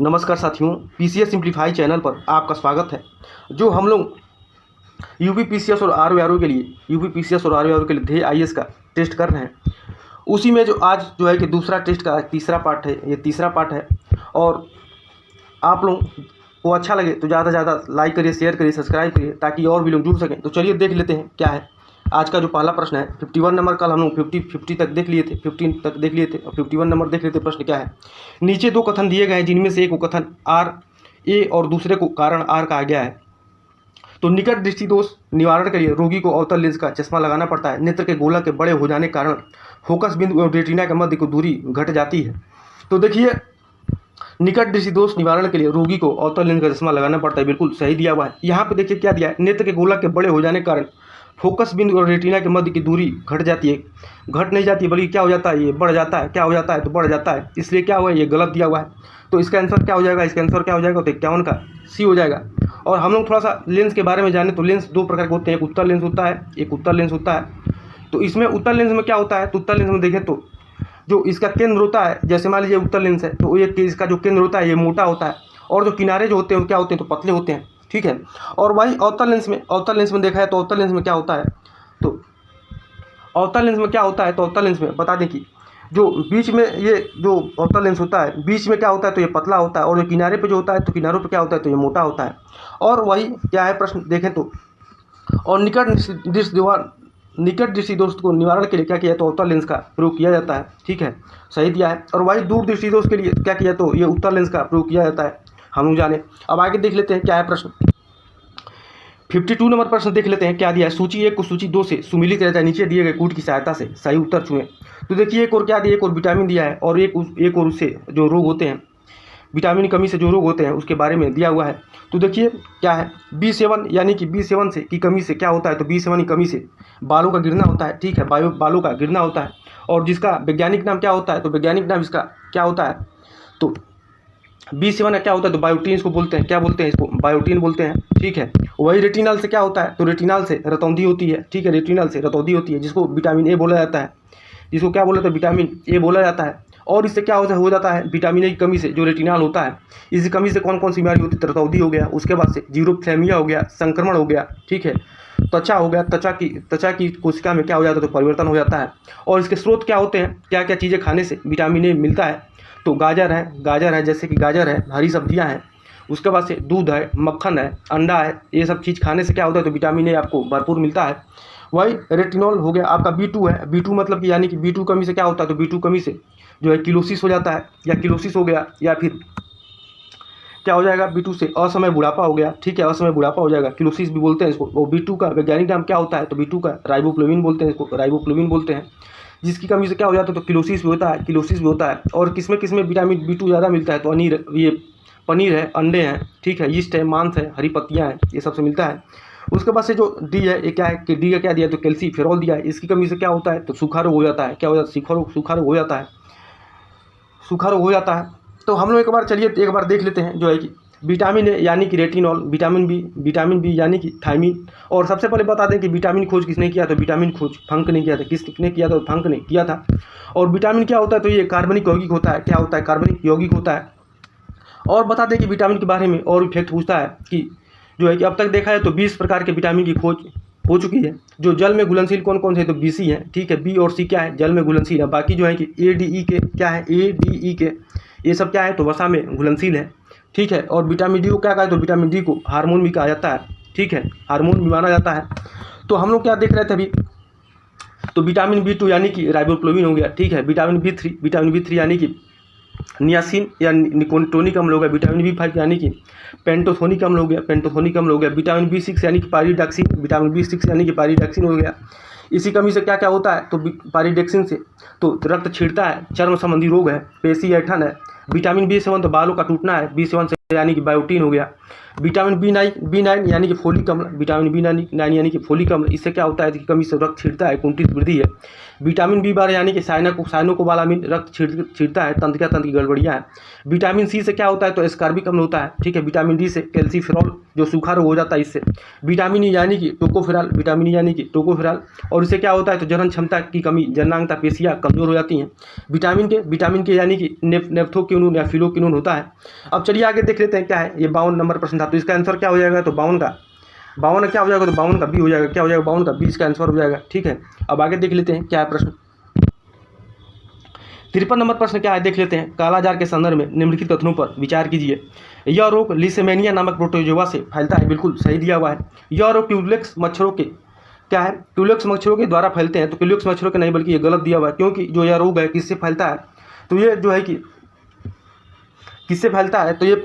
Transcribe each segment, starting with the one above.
नमस्कार साथियों, PCS simplify channel पर आपका स्वागत है। जो हम लोग यूपी पीसीएस और आरओ के लिए ध्येय आईएएस का टेस्ट कर रहे हैं, उसी में जो आज जो है कि दूसरा टेस्ट का तीसरा पार्ट है, ये तीसरा पार्ट है। और आप लोग को अच्छा लगे तो ज़्यादा से ज़्यादा लाइक करिए, शेयर करिए, सब्सक्राइब करिए, ताकि और भी लोग जुड़ सकें। तो चलिए देख लेते हैं क्या है आज का जो पहला प्रश्न है। 51 नंबर, कल हम लोग 50 तक देख लिए थे, 15 तक देख लिए थे, और 51 नंबर देख लेते। प्रश्न क्या है, नीचे दो कथन दिए गए हैं, जिनमें से एक को कथन आर ए और दूसरे को कारण आर कहा गया है। तो निकट दृष्टि दोष निवारण के लिए रोगी को अवतल लेंस का चश्मा लगाना पड़ता है। नेत्र के गोला के बड़े हो जाने के कारण फोकस बिंदु और रेटिना के मध्य की दूरी घट जाती है। तो देखिए, निकट दृष्टि दोष निवारण के लिए रोगी को अवतल लेंस का चश्मा लगाना पड़ता है, बिल्कुल सही दिया हुआ है। यहाँ पे देखिए क्या दिया है, नेत्र के गोला के बड़े हो जाने के कारण फोकस बिंदु और रेटिना के मध्य की दूरी घट जाती है। घट नहीं जाती बल्कि क्या हो जाता है, ये बढ़ जाता है। क्या हो जाता है, तो बढ़ जाता है। इसलिए क्या हुआ, ये गलत दिया हुआ है। तो इसका आंसर क्या हो जाएगा, इसका आंसर क्या हो जाएगा, तो 51 का सी हो जाएगा। और हम लोग थोड़ा सा लेंस के बारे में जाने, तो लेंस दो प्रकार के होते हैं, एक उत्तल लेंस होता है, एक उत्तल लेंस होता है। तो इसमें उत्तल लेंस में क्या होता है, तो उत्तल लेंस में देखें तो जो इसका केंद्र होता है, जैसे मान लीजिए उत्तल लेंस है, तो ये इसका जो केंद्र होता है ये मोटा होता है, और जो किनारे जो होते हैं वो क्या होते हैं, तो पतले होते हैं। ठीक है। और वही अवतल लेंस में देखा है, तो अवतल लेंस में क्या होता है, तो अवतल लेंस में क्या होता है, तो अवतल लेंस में बता दें कि जो बीच में ये जो अवतल लेंस होता है, बीच में क्या होता है, तो ये पतला होता है, और जो किनारे पे जो होता है, तो किनारों पे क्या होता है, तो ये मोटा होता है। और वही क्या है प्रश्न देखें तो, और निकट दृष्टि दोष को निवारण के लिए क्या किया, तो अवतल लेंस का प्रयोग किया जाता है। ठीक है, सही दिया है। और वही दूर दृष्टि दोष के लिए क्या किया, तो ये उत्तल लेंस का प्रयोग किया जाता है, हम लोग जाने। अब आगे देख लेते हैं क्या है प्रश्न। 52 नंबर प्रश्न देख लेते हैं क्या दिया है। सूची 1 को सूची 2 से सुमिलित रहता है, नीचे दिए गए कूट की सहायता से सही उत्तर चुनें। तो देखिए, एक और क्या दिया, एक और विटामिन दिया है, और एक और उससे जो रोग होते हैं, विटामिन की कमी से जो रोग होते हैं उसके बारे में दिया हुआ है। तो देखिए क्या है, B7 यानी कि B7 से की कमी से क्या होता है, तो B7 की कमी से बालों का गिरना होता है। ठीक है, बालों का गिरना होता है, और जिसका वैज्ञानिक नाम क्या होता है, तो वैज्ञानिक नाम इसका क्या होता है, तो B7 क्या होता है, तो बायोटीन इसको बोलते हैं। क्या बोलते हैं, इसको बायोटीन बोलते हैं। ठीक है, वही रेटिनल से क्या होता है, तो रेटिनल से रतौंधी होती है। ठीक है, रेटिनल से रतौंधी होती है, जिसको विटामिन ए बोला जाता है, जिसको क्या बोला जाता है, विटामिन ए बोला जाता है। और इससे क्या हो जाता है, विटामिन ए की कमी से जो रेटिनल होता है, इस कमी से कौन कौन सी बीमारी होती है, रतौंधी हो गया, उसके बाद से जीरोफ्लेमिया हो गया, संक्रमण हो गया। ठीक है, त्वचा हो गया, त्वचा की कोशिका में क्या हो जाता है, तो परिवर्तन हो जाता है। और इसके स्रोत क्या होते हैं, क्या क्या चीज़ें खाने से विटामिन ए मिलता है, तो गाजर है, जैसे कि गाजर है, हरी सब्जियां हैं, उसके बाद से दूध है, मक्खन है, अंडा है, ये सब चीज़ खाने से क्या होता है, तो विटामिन ए आपको भरपूर मिलता है। वही रेटिनॉल हो गया आपका B2 है। B2 मतलब कि यानी कि B2 कमी से क्या होता है, तो B2 कमी से जो है किलोसिस हो जाता है, या किलोसिस हो गया, या फिर क्या हो जाएगा, B2 से असमय बुढ़ापा हो गया। ठीक है, असमय बुढ़ापा हो जाएगा, किलोसिस भी बोलते हैं इसको। वो B2 का वैज्ञानिक नाम क्या होता है, तो B2 का राइबोफ्लेविन बोलते हैं, इसको राइबोफ्लेविन बोलते हैं। जिसकी कमी से क्या हो जाता है, तो किलोसिस भी होता है। और किसमें विटामिन B2 ज़्यादा मिलता है, तो ये पनीर है, अंडे हैं, ठीक है, यीस्ट है, मांस है, हरी पत्तियाँ हैं, ये सबसे मिलता है। उसके बाद से जो डी है, ये क्या है कि डी का क्या दिया, तो कैल्सीफेरॉल दिया है। इसकी कमी से क्या होता है, तो सूखा रोग हो जाता है। क्या हो जाता है, सूखा रोग हो जाता है। तो हम लोग एक बार देख लेते हैं, जो है कि विटामिन ए यानी कि रेटिनॉल, विटामिन बी यानी कि थायमिन। और सबसे पहले बता दें कि विटामिन खोज किसने किया, तो विटामिन खोज फंक ने किया था। किसने किया था, फंक ने किया था। और विटामिन क्या होता है, तो ये कार्बनिक यौगिक होता है। क्या होता है, कार्बनिक यौगिक होता है। और बता दें कि विटामिन के बारे में और फैक्ट पूछता है कि जो है कि अब तक देखा है तो 20 प्रकार के विटामिन की खोज हो चुकी है। जो जल में घुलनशील कौन कौन से, तो BC हैं। ठीक है, बी और सी क्या है, जल में घुलनशील है। बाकी जो है कि ADE के क्या है, ADE के ये सब क्या है, तो वसा में घुलनशील है। ठीक है, और विटामिन डी को क्या कहा है, तो विटामिन डी को हार्मोन भी कहा जाता है। ठीक है, हार्मोन भी माना जाता है। तो हम लोग क्या देख रहे थे अभी, तो विटामिन B2 यानी कि राइबोफ्लेविन हो गया। ठीक है, विटामिन B3 यानी कि नियासिन या निकोटिनिक अम्ल हो गया। विटामिन B5 यानी कि पेंटोथेनिक अम्ल हो गया। विटामिन B6 यानी कि पायरिडॉक्सिन हो गया। इसी कमी से क्या क्या होता है, तो पायरिडॉक्सिन से तो रक्त छीड़ता है, चर्म संबंधी रोग है, पेशी ऐंठन है। विटामिन B7 तो बालों का टूटना है, B7 से यानी कि बायोटीन हो गया। विटामिन बी नाइन यानी कि फोलिक अम्ल, विटामिन बी नाइन यानी कि फोलिक अम्ल, इससे क्या होता है कि कमी से रक्त छिड़ता है, कुंठित वृद्धि है। विटामिन बी12 यानी कि साइनोकोबालामिन, रक्त छिड़ता है, तंत्रिका तंत्र की गड़बड़ियाँ हैं। विटामिन सी से क्या होता है तो एस्कॉर्बिक अम्ल होता है, ठीक है। विटामिन डी से कैल्सीफेरॉल, जो सूखा रोग हो जाता है इससे। विटामिन ई यानी कि टोकोफेरॉल, और इससे क्या होता है तो जनन क्षमता की कमी, जननांगता पेशियाँ कमजोर हो जाती हैं। विटामिन के यानी कि नेफ्थोक्विनोन या फिलोक्विनोन होता है। अब चलिए आगे देख लेते हैं क्या है। ये 52 नंबर प्रश्न था, तो इसका आंसर क्या हो जाएगा तो 52 क्या हो जाएगा तो 52 का बी हो जाएगा। क्या हो जाएगा 52 का बी इसका आंसर हो जाएगा, ठीक है। अब आगे देख लेते हैं क्या है प्रश्न। 53 नंबर प्रश्न क्या है देख लेते हैं। कालाजार के संदर्भ में निम्नलिखित कथनों पर विचार कीजिए। यह रोग लिसेमेनिया नामक प्रोटोजोआ से फैलता है, बिल्कुल सही दिया हुआ है। यह रोग क्यूलेक्स मच्छरों के क्या है, क्यूलेक्स मच्छरों के द्वारा फैलते हैं, तो क्यूलेक्स मच्छरों के नहीं बल्कि ये गलत दिया हुआ है, क्योंकि जो यह रोग है किससे फैलता है तो ये जो है कि किससे फैलता है तो ये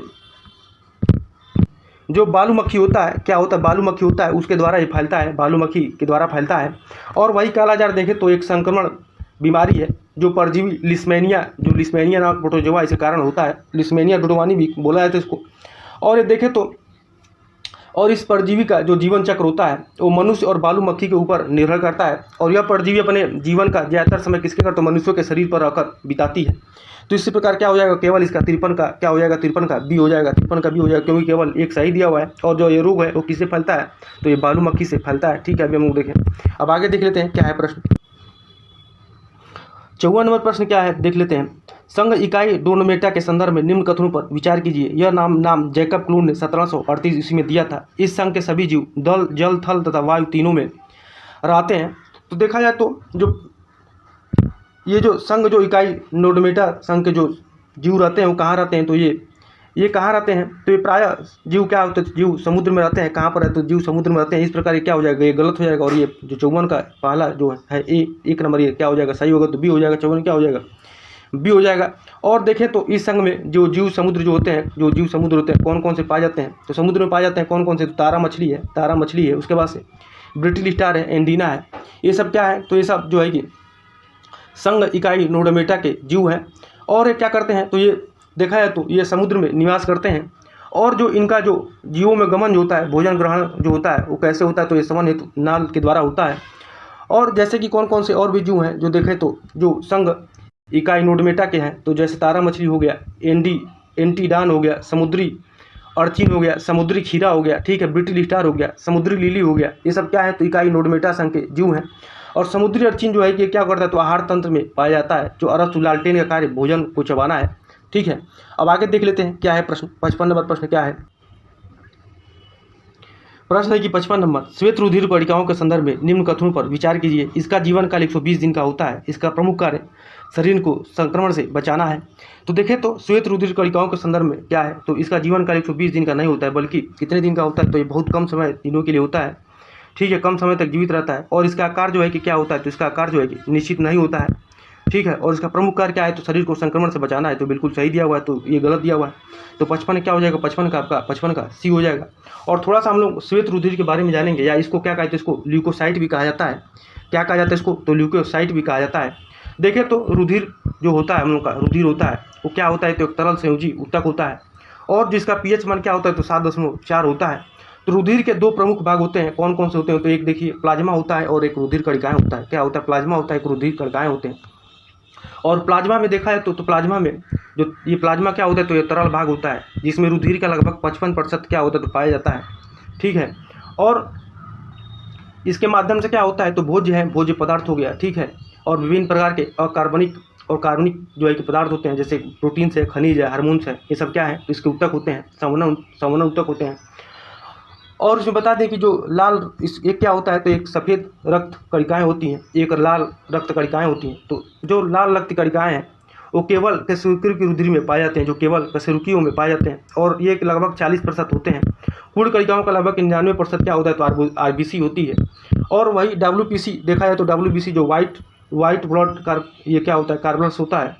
जो बालू मक्खी होता है, क्या होता है बालू मक्खी होता है उसके द्वारा ये फैलता है, बालू मक्खी के द्वारा फैलता है। और वही कालाजार देखें तो एक संक्रमण बीमारी है जो परजीवी लिस्मेनिया नामक प्रोटोजोआ इसके कारण होता है। लिस्मेनिया डुडवानी भी बोला जाता है इसको। और ये देखें तो और इस परजीवी का जो जीवन चक्र होता है वो मनुष्य और बालू मक्खी के ऊपर निर्भर करता है। और यह परजीवी अपने जीवन का ज़्यादातर समय किसके कर तो मनुष्यों के शरीर पर रहकर बिताती है। तो इसी प्रकार क्या हो जाएगा केवल इसका 53 का क्या हो जाएगा 53 का बी हो जाएगा, 53 का बी हो जाएगा, क्योंकि केवल एक सही दिया हुआ है। और जो ये रोग है वो किससे फैलता है तो ये बालू मक्खी से फैलता है, ठीक है। अभी हम लोग देखें, अब आगे देख लेते हैं क्या है प्रश्न। 54 नंबर प्रश्न क्या है देख लेते हैं। संघ इकाई डोनोमेटा के संदर्भ में निम्न कथनों पर विचार कीजिए। यह नाम जैकब क्लून ने 1738 ईस्वी में दिया था। इस संघ के सभी जीव जल थल तथा वायु तीनों में रहते हैं। तो देखा जाए तो जो संघ जो इकाई डोनोमेटा संघ के जो जीव रहते हैं वो कहाँ रहते हैं तो ये कहाँ रहते हैं तो ये प्रायः जीव क्या होते हैं जीव समुद्र में रहते हैं। कहाँ पर रहते हैं जीव समुद्र में रहते हैं। इस प्रकार ये क्या हो जाएगा ये गलत हो जाएगा। और ये जो 54 का पहला जो है एक नंबर ये क्या हो जाएगा सही होगा तो बी हो जाएगा। 54 क्या हो जाएगा बी हो जाएगा। और देखें तो इस संघ में जो जीव समुद्र होते हैं कौन कौन से पाए जाते हैं तो समुद्र में पाए जाते हैं कौन कौन से तो तारा मछली है, उसके बाद से ब्रिटिल स्टार है, एंडीना है, ये सब क्या है तो ये सब जो है कि संघ इकाई डोनोमेटा के जीव हैं। और ये क्या करते हैं तो ये देखा जाए तो ये समुद्र में निवास करते हैं। और जो इनका जो जीवों में गमन जो होता है भोजन ग्रहण जो होता है वो कैसे होता है तो ये समन हेतु नाल के द्वारा होता है। और जैसे कि कौन कौन से और भी जीव हैं जो देखें तो जो संघ इकाई डोनोमेटा के हैं तो जैसे तारा मछली हो गया, एंटीडान हो गया, समुद्री अर्चिन हो गया, समुद्री खीरा हो गया, ठीक है, ब्रिटिल स्टार हो गया, समुद्री लिली हो गया, ये सब क्या है तो इकाई डोनोमेटा संघ के जीव हैं। और समुद्री अर्चिन जो है कि क्या करता है तो आहार तंत्र में पाया जाता है। जो अरस्तु लालटेन का कार्य भोजन को चबाना है, ठीक है। अब आगे देख लेते हैं क्या है प्रश्न। 55 नंबर प्रश्न क्या है। प्रश्न है कि 55 नंबर श्वेत रुधिर कणिकाओं के संदर्भ में निम्न कथनों पर विचार कीजिए। इसका जीवन काल 120 दिन का होता है। इसका प्रमुख कार्य शरीर को संक्रमण से बचाना है। तो देखें तो श्वेत रुधिर कणिकाओं के संदर्भ में क्या है तो इसका जीवन काल 120 दिन का नहीं होता है, बल्कि कितने दिन का होता है तो ये बहुत कम समय दिनों के लिए होता है, ठीक है, कम समय तक जीवित रहता है। और इसका आकार जो है कि क्या होता है तो इसका आकार जो है कि निश्चित नहीं होता है, ठीक है। और इसका प्रमुख कार्य क्या है तो शरीर को संक्रमण से बचाना है, तो बिल्कुल सही दिया हुआ है, तो ये गलत दिया हुआ है। तो 55 क्या हो जाएगा 55 का सी हो जाएगा। और थोड़ा सा हम लोग श्वेत रुधिर के बारे में जानेंगे, या इसको क्या कहते हैं, इसको ल्यूकोसाइट भी कहा जाता है। क्या कहा जाता है इसको तो ल्यूकोसाइट भी कहा जाता है। देखें तो रुधिर जो होता है हम लोग का रुधिर होता है वो क्या होता है तो एक तरल संयोजी ऊतक होता है। और जिसका pH मान क्या होता है तो 7.4 होता है। तो रुधिर के दो प्रमुख भाग होते हैं, कौन कौन से होते हैं तो एक देखिए प्लाज्मा होता है और एक रुधिर कणिकाएं होता है। क्या होता है प्लाज्मा होता है, एक रुधिर कणिकाएं होते हैं। और प्लाज्मा में देखा है तो प्लाज्मा में जो ये प्लाज्मा क्या होता है तो ये तरल भाग होता है, जिसमें रुधिर का लगभग 55% क्या होता है तो पाया जाता है, ठीक है। और इसके माध्यम से क्या होता है तो भोज्य पदार्थ हो गया, ठीक है। और विभिन्न प्रकार के अकार्बनिक और कार्बनिक जो है कि पदार्थ होते हैं, जैसे प्रोटीन है, खनिज है, हार्मोन्स है, ये सब क्या है तो इसके ऊतक होते हैं, संवहन ऊतक होते हैं। और इसमें बता दें कि जो लाल एक क्या होता है तो एक सफ़ेद रक्त कणिकाएँ होती हैं, एक लाल रक्त कणिकाएँ होती हैं। तो जो लाल रक्त कणिकाएँ हैं वो केवल कशेरुकी की रुधिर में पाए जाते हैं, जो केवल कशेरुकियों में पाए जाते हैं। और ये लगभग 40% होते हैं। पूर्ण कणिकाओं का लगभग 99% क्या होता है तो RBC होती है। और वही WBC देखा जाए तो WBC जो वाइट ब्लड ये क्या होता है कार्बोनस होता है,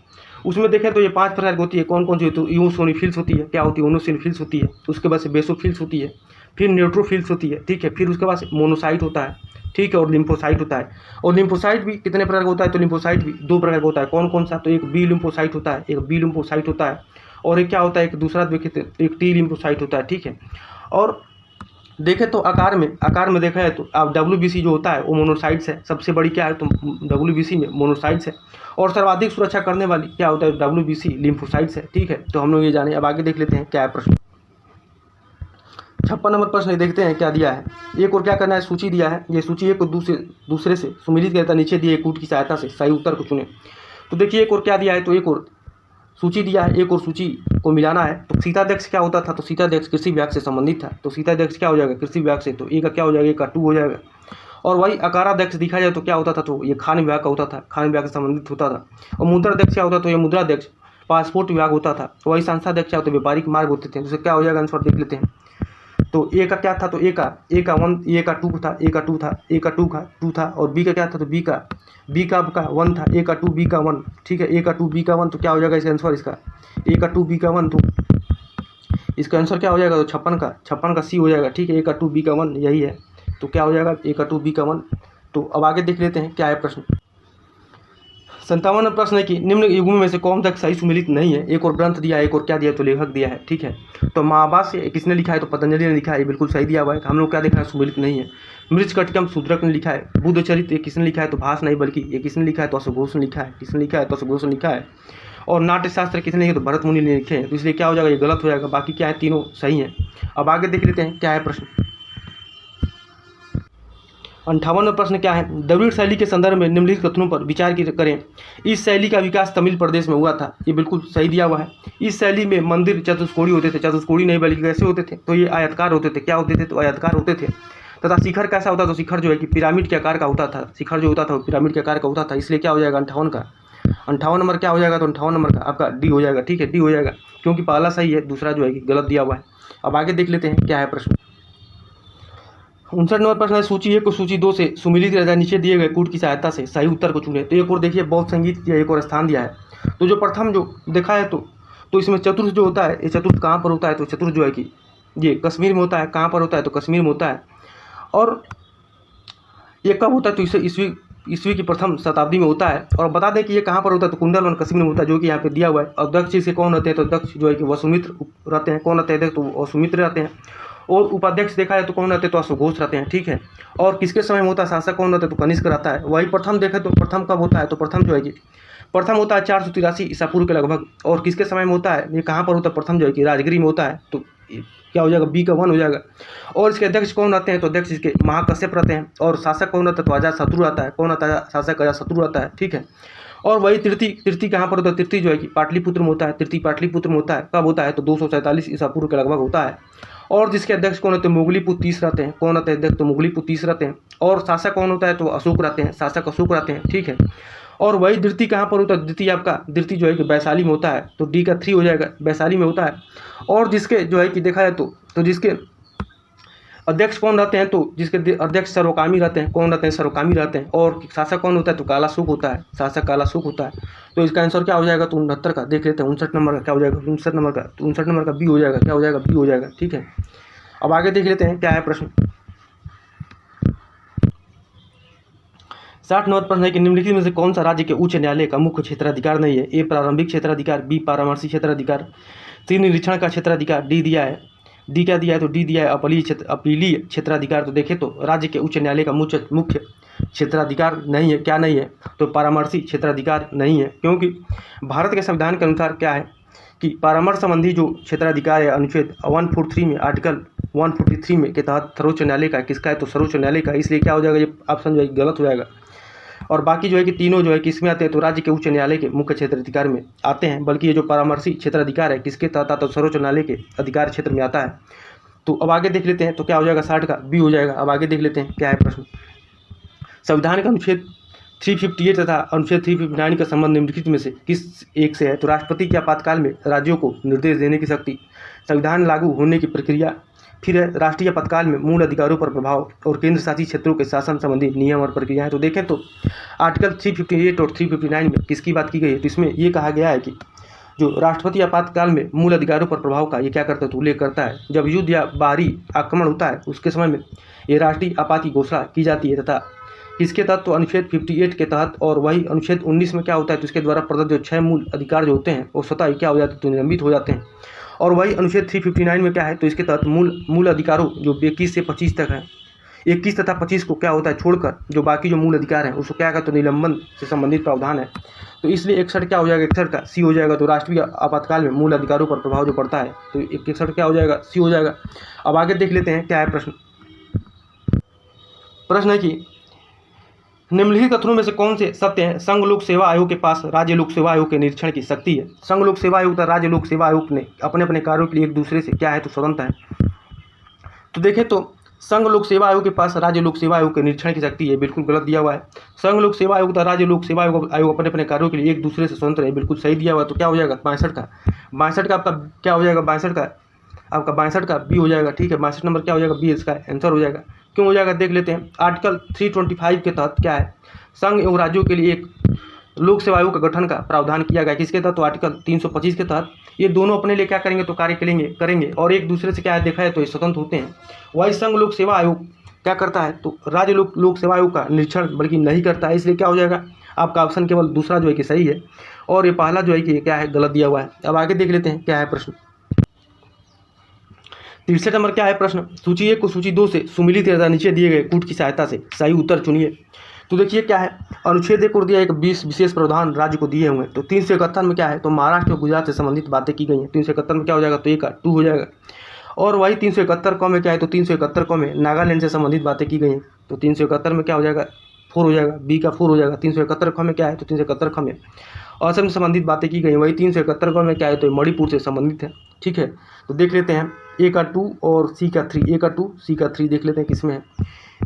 उसमें देखें तो ये 5 प्रकार की होती है। कौन कौन सी तो यूनोसिनोफिल्स होती है, क्या होती है यूनोसिनोफिल्स होती है। उसके बाद से बेसोफिल्स होती है, फिर न्यूट्रोफिल्स होती है, ठीक है। फिर उसके बाद से मोनोसाइट होता है, ठीक है, और लिम्फोसाइट होता है। और लिम्फोसाइट भी कितने प्रकार का होता है, तो लिम्फोसाइट भी 2 प्रकार का होता है। कौन कौन सा, तो एक बी लिम्फोसाइट होता है, एक बी लिम्फोसाइट होता है, और एक क्या होता है, एक दूसरा देखते एक टी लिम्फोसाइट होता है। ठीक है, और देखें तो आकार में देखा है तो अब WBC जो होता है वो मोनोसाइट्स है। सबसे बड़ी क्या है, तो WBC में मोनोसाइट्स है। और सर्वाधिक सुरक्षा करने वाली क्या होता है, WBC लिम्फोसाइट्स है। ठीक है, तो हम लोग ये जाने। अब आगे देख लेते हैं क्या है प्रश्न। 56 नंबर प्रश्न देखते हैं क्या दिया है। एक और क्या करना है, सूची दिया है। ये सूची एक को दूसरे से सुमिलित करता, नीचे दिए कूट की सहायता से सही उत्तर को चुने। तो देखिए एक और क्या दिया है, तो एक और सूची दिया है, एक और सूची को मिलाना है। तो सीताध्यक्ष क्या होता था, तो सीताध्यक्ष कृषि विभाग से संबंधित था, तो सीताध्यक्ष क्या हो जाएगा, कृषि विभाग से। तो ए का क्या हो जाएगा, ए का 2 हो जाएगा। और वही अकाराध्यक्ष दिखा जाए तो क्या होता था, तो ये खान विभाग का होता था, खान विभाग से संबंधित होता था। और मुद्राध्यक्ष क्या होता था, तो ये मुद्राध्यक्ष पासपोर्ट विभाग होता था। वही संस्थाध्यक्ष क्या होते, व्यापारिक मार्ग होते थे। जैसे क्या हो जाएगा आंसर देख लेते हैं। तो ए का क्या था, तो ए का 1, ए का 2 था, ए का 2 था, ए का 2 था। और बी का क्या था, तो बी का 1 था, ए का 2 बी का 1। ठीक है, ए का 2 बी का 1, तो क्या हो जाएगा इसका आंसर, इसका ए का 2 बी का 1, तो इसका आंसर क्या हो जाएगा, तो 56 का सी हो जाएगा। ठीक है, ए का 2 बी का 1 यही है, तो क्या हो जाएगा, ए का 2 बी का 1। तो अब आगे देख लेते हैं क्या है प्रश्न। 57 प्रश्न है कि निम्न युग्म में से कौन तक सही सुमिलित नहीं है। एक और ग्रंथ दिया है, एक और क्या दिया, तो लेखक दिया है। ठीक है, तो महाभाष्य किसने लिखा है, तो पतंजलि ने लिखा है, ये बिल्कुल सही दिया हुआ है। हम लोग क्या देखा है, सुमिलित नहीं है। मृच्छकटिकम शूद्रक ने लिखा है। बुद्ध चरित्र किसने लिखा है, तो भास नहीं बल्कि ये किसने लिखा है, तो अश्वघोष ने लिखा है। किसने लिखा है, तो अश्वघोष ने लिखा है। और नाट्यशास्त्र किसने लिखे, तो भरत मुनि ने लिखे हैं। तो इसलिए क्या हो जाएगा, ये गलत हो जाएगा। बाकी क्या है, तीनों सही हैं। अब आगे देख लेते हैं क्या है प्रश्न। 58वां प्रश्न क्या है, द्रविड़ शैली के संदर्भ में निम्नलिखित कथनों पर विचार करें। इस शैली का विकास तमिल प्रदेश में हुआ था, ये बिल्कुल सही दिया हुआ है। इस शैली में मंदिर चतुष्कोणी होते थे, चतुष्कोणी नहीं बल्कि कैसे होते थे, तो ये आयताकार होते थे। क्या होते थे, तो आयताकार होते थे। तथा शिखर कैसा होता था, तो शिखर जो है कि पिरामिड के आकार का होता था। शिखर जो होता था वो पिरामिड के आकार का होता था। इसलिए क्या हो जाएगा 58 नंबर क्या हो जाएगा, तो 58 नंबर का आपका डी हो जाएगा। ठीक है, डी हो जाएगा, क्योंकि पहला सही है, दूसरा जो है कि गलत दिया हुआ है। अब आगे देख लेते हैं क्या है प्रश्न। 59 नंबर प्रश्न है, सूची 1 को सूची 2 से सुमिलित किया जाए, नीचे दिए गए कूट की सहायता से सही उत्तर को चुने। तो एक और देखिए बौद्ध संगीत की एक और स्थान दिया है। तो जो प्रथम जो देखा है तो इसमें चतुर्थ जो होता है, ये चतुर्थ कहाँ पर होता है, तो चतुर्थ जो है कि ये कश्मीर में होता है। कहाँ पर होता है, तो कश्मीर में होता है। और ये कब होता है, तो इसे ईस्वी की प्रथम शताब्दी में होता है। और बता दें कि ये कहाँ पर होता है, तो कुंडलवन कश्मीर में होता है, जो कि यहाँ पे दिया हुआ है। और दक्ष से कौन रहते हैं, तो दक्ष जो है कि वसुमित्र रहते हैं। कौन रहते हैं, तो वसुमित्र रहते हैं। और उपाध्यक्ष देखा है तो कौन रहते हैं, तो अश्वघोष रहते हैं। ठीक है, और किसके समय में होता है, शासक कौन रहता है, तो कनिष्क रहता है। वही प्रथम देखें तो प्रथम कब होता है, तो प्रथम जो है कि प्रथम होता है 483 ईसा पूर्व के लगभग। और किसके समय में होता है, ये कहाँ पर होता है, प्रथम जो है कि राजगिरी में होता है। तो क्या हो जाएगा, बी का 1 हो जाएगा। और इसके अध्यक्ष कौन रहते हैं, तो अध्यक्ष इसके महाकश्यप रहते हैं। और शासक कौन रहता है, तो अजातशत्रु रहता है। कौन रहता है, शासक अजातशत्रु रहता है। ठीक है, और वही तृतीय कहाँ पर होता है, तृतीय जो है कि पाटलिपुत्र में होता है। तृतीय पाटलिपुत्र में होता है, कब होता है, तो 247 ईसा पूर्व के लगभग होता है। और जिसके अध्यक्ष कौन होते हैं, मुगलीपुत्र 30 रहते हैं। कौन रहते हैं अध्यक्ष, तो मुगलीपुत्र 30 रहते हैं। और शासक कौन होता है, तो अशोक रहते हैं। शासक अशोक रहते हैं। ठीक है, और वही द्वितीय कहाँ पर होता है, द्वितीय आपका द्वितीय जो है कि वैशाली में होता है। तो डी का 3 हो जाएगा, वैशाली में होता है। और जिसके जो है कि देखा जाए तो जिसके अध्यक्ष कौन रहते हैं, तो जिसके अध्यक्ष सर्वकामी रहते हैं। कौन रहते हैं, सर्वकामी रहते हैं। और शासक कौन होता है, तो कालाशुक होता है। शासक कालाशुक होता है। तो इसका आंसर क्या हो जाएगा, तो 69 का देख लेते हैं। 59 नंबर का क्या हो जाएगा, 59 नंबर का, तो 59 नंबर का बी हो जाएगा। क्या हो जाएगा, बी हो जाएगा। ठीक है, अब आगे देख लेते हैं क्या है प्रश्न। 60 नंबर प्रश्न है कि निम्नलिखित में से कौन सा राज्य के उच्च न्यायालय का मुख्य क्षेत्राधिकार नहीं है। ए प्रारंभिक क्षेत्राधिकार, बी परामर्शी क्षेत्राधिकार, सी निरीक्षण का क्षेत्राधिकार, डी दिया है, डी क्या दिया है, तो डी दिया है अपीलीय क्षेत्राधिकार। तो देखें तो राज्य के उच्च न्यायालय का मुख्य क्षेत्राधिकार नहीं है। क्या नहीं है, तो परामर्शी क्षेत्राधिकार नहीं है। क्योंकि भारत के संविधान के अनुसार क्या है कि परामर्श संबंधी जो क्षेत्राधिकार है अनुच्छेद 143 में, आर्टिकल 143 में के तहत सर्वोच्च न्यायालय का, किसका है, तो सर्वोच्च न्यायालय का। इसलिए क्या हो जाएगा, ये ऑप्शन जो है गलत हो जाएगा। और बाकी जो है कि तीनों जो है किसमें आते हैं, तो राज्य के उच्च न्यायालय के मुख्य क्षेत्राधिकार में आते हैं। बल्कि ये जो परामर्शी क्षेत्राधिकार है किसके तहत आता है, तो सर्वोच्च न्यायालय के अधिकार क्षेत्र में आता है। तो अब आगे देख लेते हैं, तो क्या हो जाएगा, 60 का बी हो जाएगा। अब आगे देख लेते हैं क्या है प्रश्न। संविधान का अनुच्छेद 358 तथा अनुच्छेद 359 का संबंध निम्नलिखित में से किस एक से है। तो राष्ट्रपति के आपातकाल में राज्यों को निर्देश देने की शक्ति, संविधान लागू होने की प्रक्रिया, फिर है राष्ट्रीय आपातकाल में मूल अधिकारों पर प्रभाव, और केंद्र शासित क्षेत्रों के शासन संबंधी नियम और प्रक्रियाएं। तो देखें तो आर्टिकल 358 और 359 में किसकी बात की गई है, तो इसमें ये कहा गया है कि जो राष्ट्रपति आपातकाल में मूल अधिकारों पर प्रभाव का ये क्या करता है तो उल्लेख करता है। जब युद्ध या बाहरी आक्रमण होता है उसके समय में ये राष्ट्रीय आपात की घोषणा की जाती है तथा किसके तहत तो अनुच्छेद 58 के तहत, और वही अनुच्छेद 19 में क्या होता है तो इसके द्वारा प्रदत्त जो 6 मूल अधिकार जो होते हैं वो स्वतः क्या हो जाते हैं तो निलंबित हो जाते हैं। और वही अनुच्छेद 359 में क्या है तो इसके तहत मूल अधिकारों जो 21 से 25 तक है, 21 तथा 25 को क्या होता है छोड़कर जो बाकी जो मूल अधिकार हैं उसको क्या कहते तो निलंबन से संबंधित प्रावधान है। तो इसलिए 61 क्या हो जाएगा, 61 का सी हो जाएगा। तो राष्ट्रीय आपातकाल में मूल अधिकारों पर प्रभाव जो पड़ता है तो 61 क्या हो जाएगा, सी हो जाएगा। अब आगे देख लेते हैं क्या है प्रश्न। प्रश्न है कि निम्नलिखित कथनों में से कौन से सत्य हैं। संघ लोक सेवा आयोग के पास राज्य लोक सेवा आयोग के निरीक्षण की शक्ति है। संघ लोक सेवा आयोग तथा राज्य लोक सेवा आयोग ने अपने अपने कार्यों के लिए एक दूसरे से क्या है तो स्वतंत्र है। तो देखें तो संघ लोक सेवा आयोग के पास राज्य लोक सेवा आयोग के निरीक्षण की शक्ति है, बिल्कुल गलत दिया हुआ है। संघ लोक सेवा आयोग तथा राज्य लोक सेवा आयोग अपने अपने कार्यों के लिए एक दूसरे से स्वतंत्र है, बिल्कुल सही दिया हुआ है। तो क्या हो जाएगा 62 का आपका क्या हो जाएगा, 62 का आपका 62 का बी हो जाएगा। ठीक है, 62 नंबर क्या हो जाएगा, बी इसका आंसर हो जाएगा। क्यों हो जाएगा देख लेते हैं। आर्टिकल 325 के तहत क्या है, संघ एवं राज्यों के लिए एक लोक सेवा आयोग का गठन का प्रावधान किया गया। किसके तहत तो आर्टिकल 325 के तहत। ये दोनों अपने लिए क्या करेंगे तो कार्य करेंगे और एक दूसरे से क्या है देखा है तो ये स्वतंत्र होते हैं। वही संघ लोक सेवा आयोग क्या करता है तो राज्य लोक सेवा आयोग का निरीक्षण बल्कि नहीं करता है, इसलिए क्या हो जाएगा आपका ऑप्शन केवल दूसरा जो है कि सही है और ये पहला जो है कि क्या है गलत दिया हुआ है। अब आगे देख लेते हैं क्या है प्रश्न। 63 नंबर क्या है प्रश्न। सूची 1 को सूची 2 से सुमिलित तथा नीचे दिए गए कूट की सहायता से सही उत्तर चुनिए। तो देखिए क्या है, अनुच्छेद 1 और दिया एक 20 विशेष प्रावधान राज्य को दिए हुए हैं। तो 371 में क्या है तो महाराष्ट्र और गुजरात से संबंधित बातें की गई हैं। 371 में क्या हो जाएगा तो ए का 2 हो जाएगा। और वही 371 क में क्या है तो 371 क में नागालैंड से संबंधित बातें की गई हैं। तो 371 में क्या हो जाएगा 4 हो जाएगा, बी का 4 हो जाएगा। 371 ख में क्या है तो 371 ख में असम से संबंधित बातें की गई। वही 371 क में क्या है तो मणिपुर से संबंधित है। ठीक है, तो देख लेते हैं ए का 2 और सी का 3, ए का 2 सी का 3 देख लेते हैं किसमें है।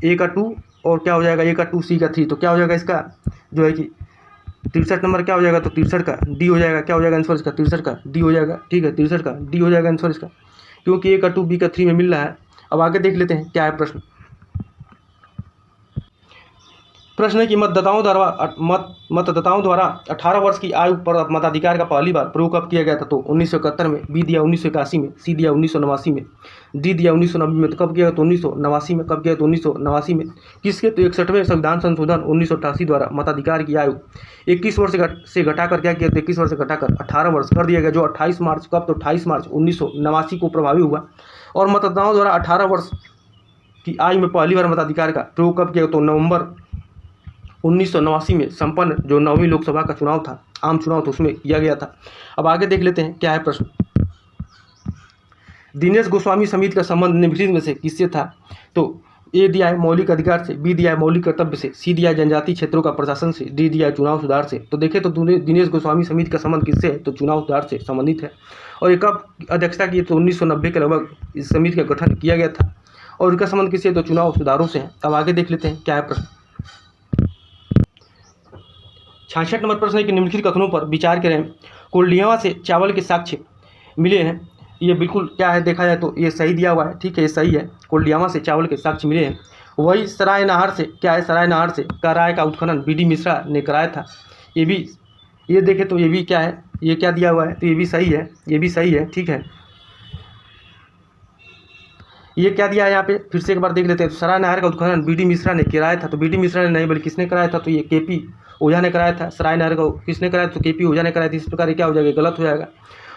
ए का 2 और क्या हो जाएगा ए का 2 सी का 3, तो क्या हो जाएगा इसका जो है कि 63 नंबर क्या हो जाएगा तो 63 का डी हो जाएगा। क्या हो जाएगा आंसर इसका 63 का डी हो जाएगा। ठीक है, 63 का डी हो जाएगा आंसर इसका, क्योंकि ए का 2 बी का 3 में मिल रहा है। अब आगे देख लेते हैं क्या है प्रश्न। प्रश्न है कि मतदाताओं द्वारा 18 वर्ष की आयु पर मताधिकार का पहली बार प्रयोग कब किया गया था तो 1971 में, बी दिया 1981 में, सी दिया 1989 में, डी दिया 1990 में। तो कब किया तो 1989 में। कब किया तो 1989 में। किसके तो 61वें संविधान संशोधन 1988 द्वारा मताधिकार की आयु 21 वर्ष से घटाकर क्या किया तो 21 वर्ष से घटाकर 18 वर्ष कर दिया गया, जो 28 मार्च कब तो 28 मार्च 1989 को प्रभावी हुआ। और मतदाताओं द्वारा 18 वर्ष की आयु में पहली बार मताधिकार का प्रयोग कब किया तो नवंबर 1989 में संपन्न जो 9वीं लोकसभा का चुनाव था, आम चुनाव था, उसमें किया गया था। अब आगे देख लेते हैं क्या है प्रश्न। दिनेश गोस्वामी समिति का संबंध निम्नलिखित में से किससे था तो ए दिया है मौलिक अधिकार से, बी दिया है मौलिक कर्तव्य से, सी दिया है जनजातीय क्षेत्रों का प्रशासन से, डी दिया है चुनाव सुधार से। तो देखें तो दिनेश गोस्वामी समिति का संबंध किससे है तो चुनाव सुधार से संबंधित है। और ये कब अध्यक्षता की तो 1990 के लगभग इस समिति का गठन किया गया था और इनका संबंध किससे है तो चुनाव सुधारों से है। अब आगे देख लेते हैं क्या है प्रश्न। 66 नंबर प्रश्न है कि निम्नलिखित कथनों पर विचार करें। कोल्डियावा से चावल के साक्ष्य मिले हैं, ये बिल्कुल क्या है देखा जाए तो ये सही दिया हुआ है। ठीक है, ये सही है, कोल्डियावा से चावल के साक्ष्य मिले हैं। वही सराय नहर से क्या है, सराय नहर से कराय का उत्खनन बी डी मिश्रा ने कराया था। ये भी ये देखें तो ये भी क्या है, ये क्या दिया हुआ है तो ये भी सही है, ये भी सही है। ठीक है, ये क्या दिया है यहाँ पे फिर से एक बार देख लेते हैं। तो सराय नहर का उत्खनन बी डी मिश्रा ने कराया था, तो बी डी मिश्रा ने नहीं बल्कि किसने कराया था तो ये के पी ओझा ने कराया था। सराय नहर को किसने कराया तो के पी ओझा ने कराया था। इस प्रकार ये क्या हो जाएगा, गलत हो जाएगा।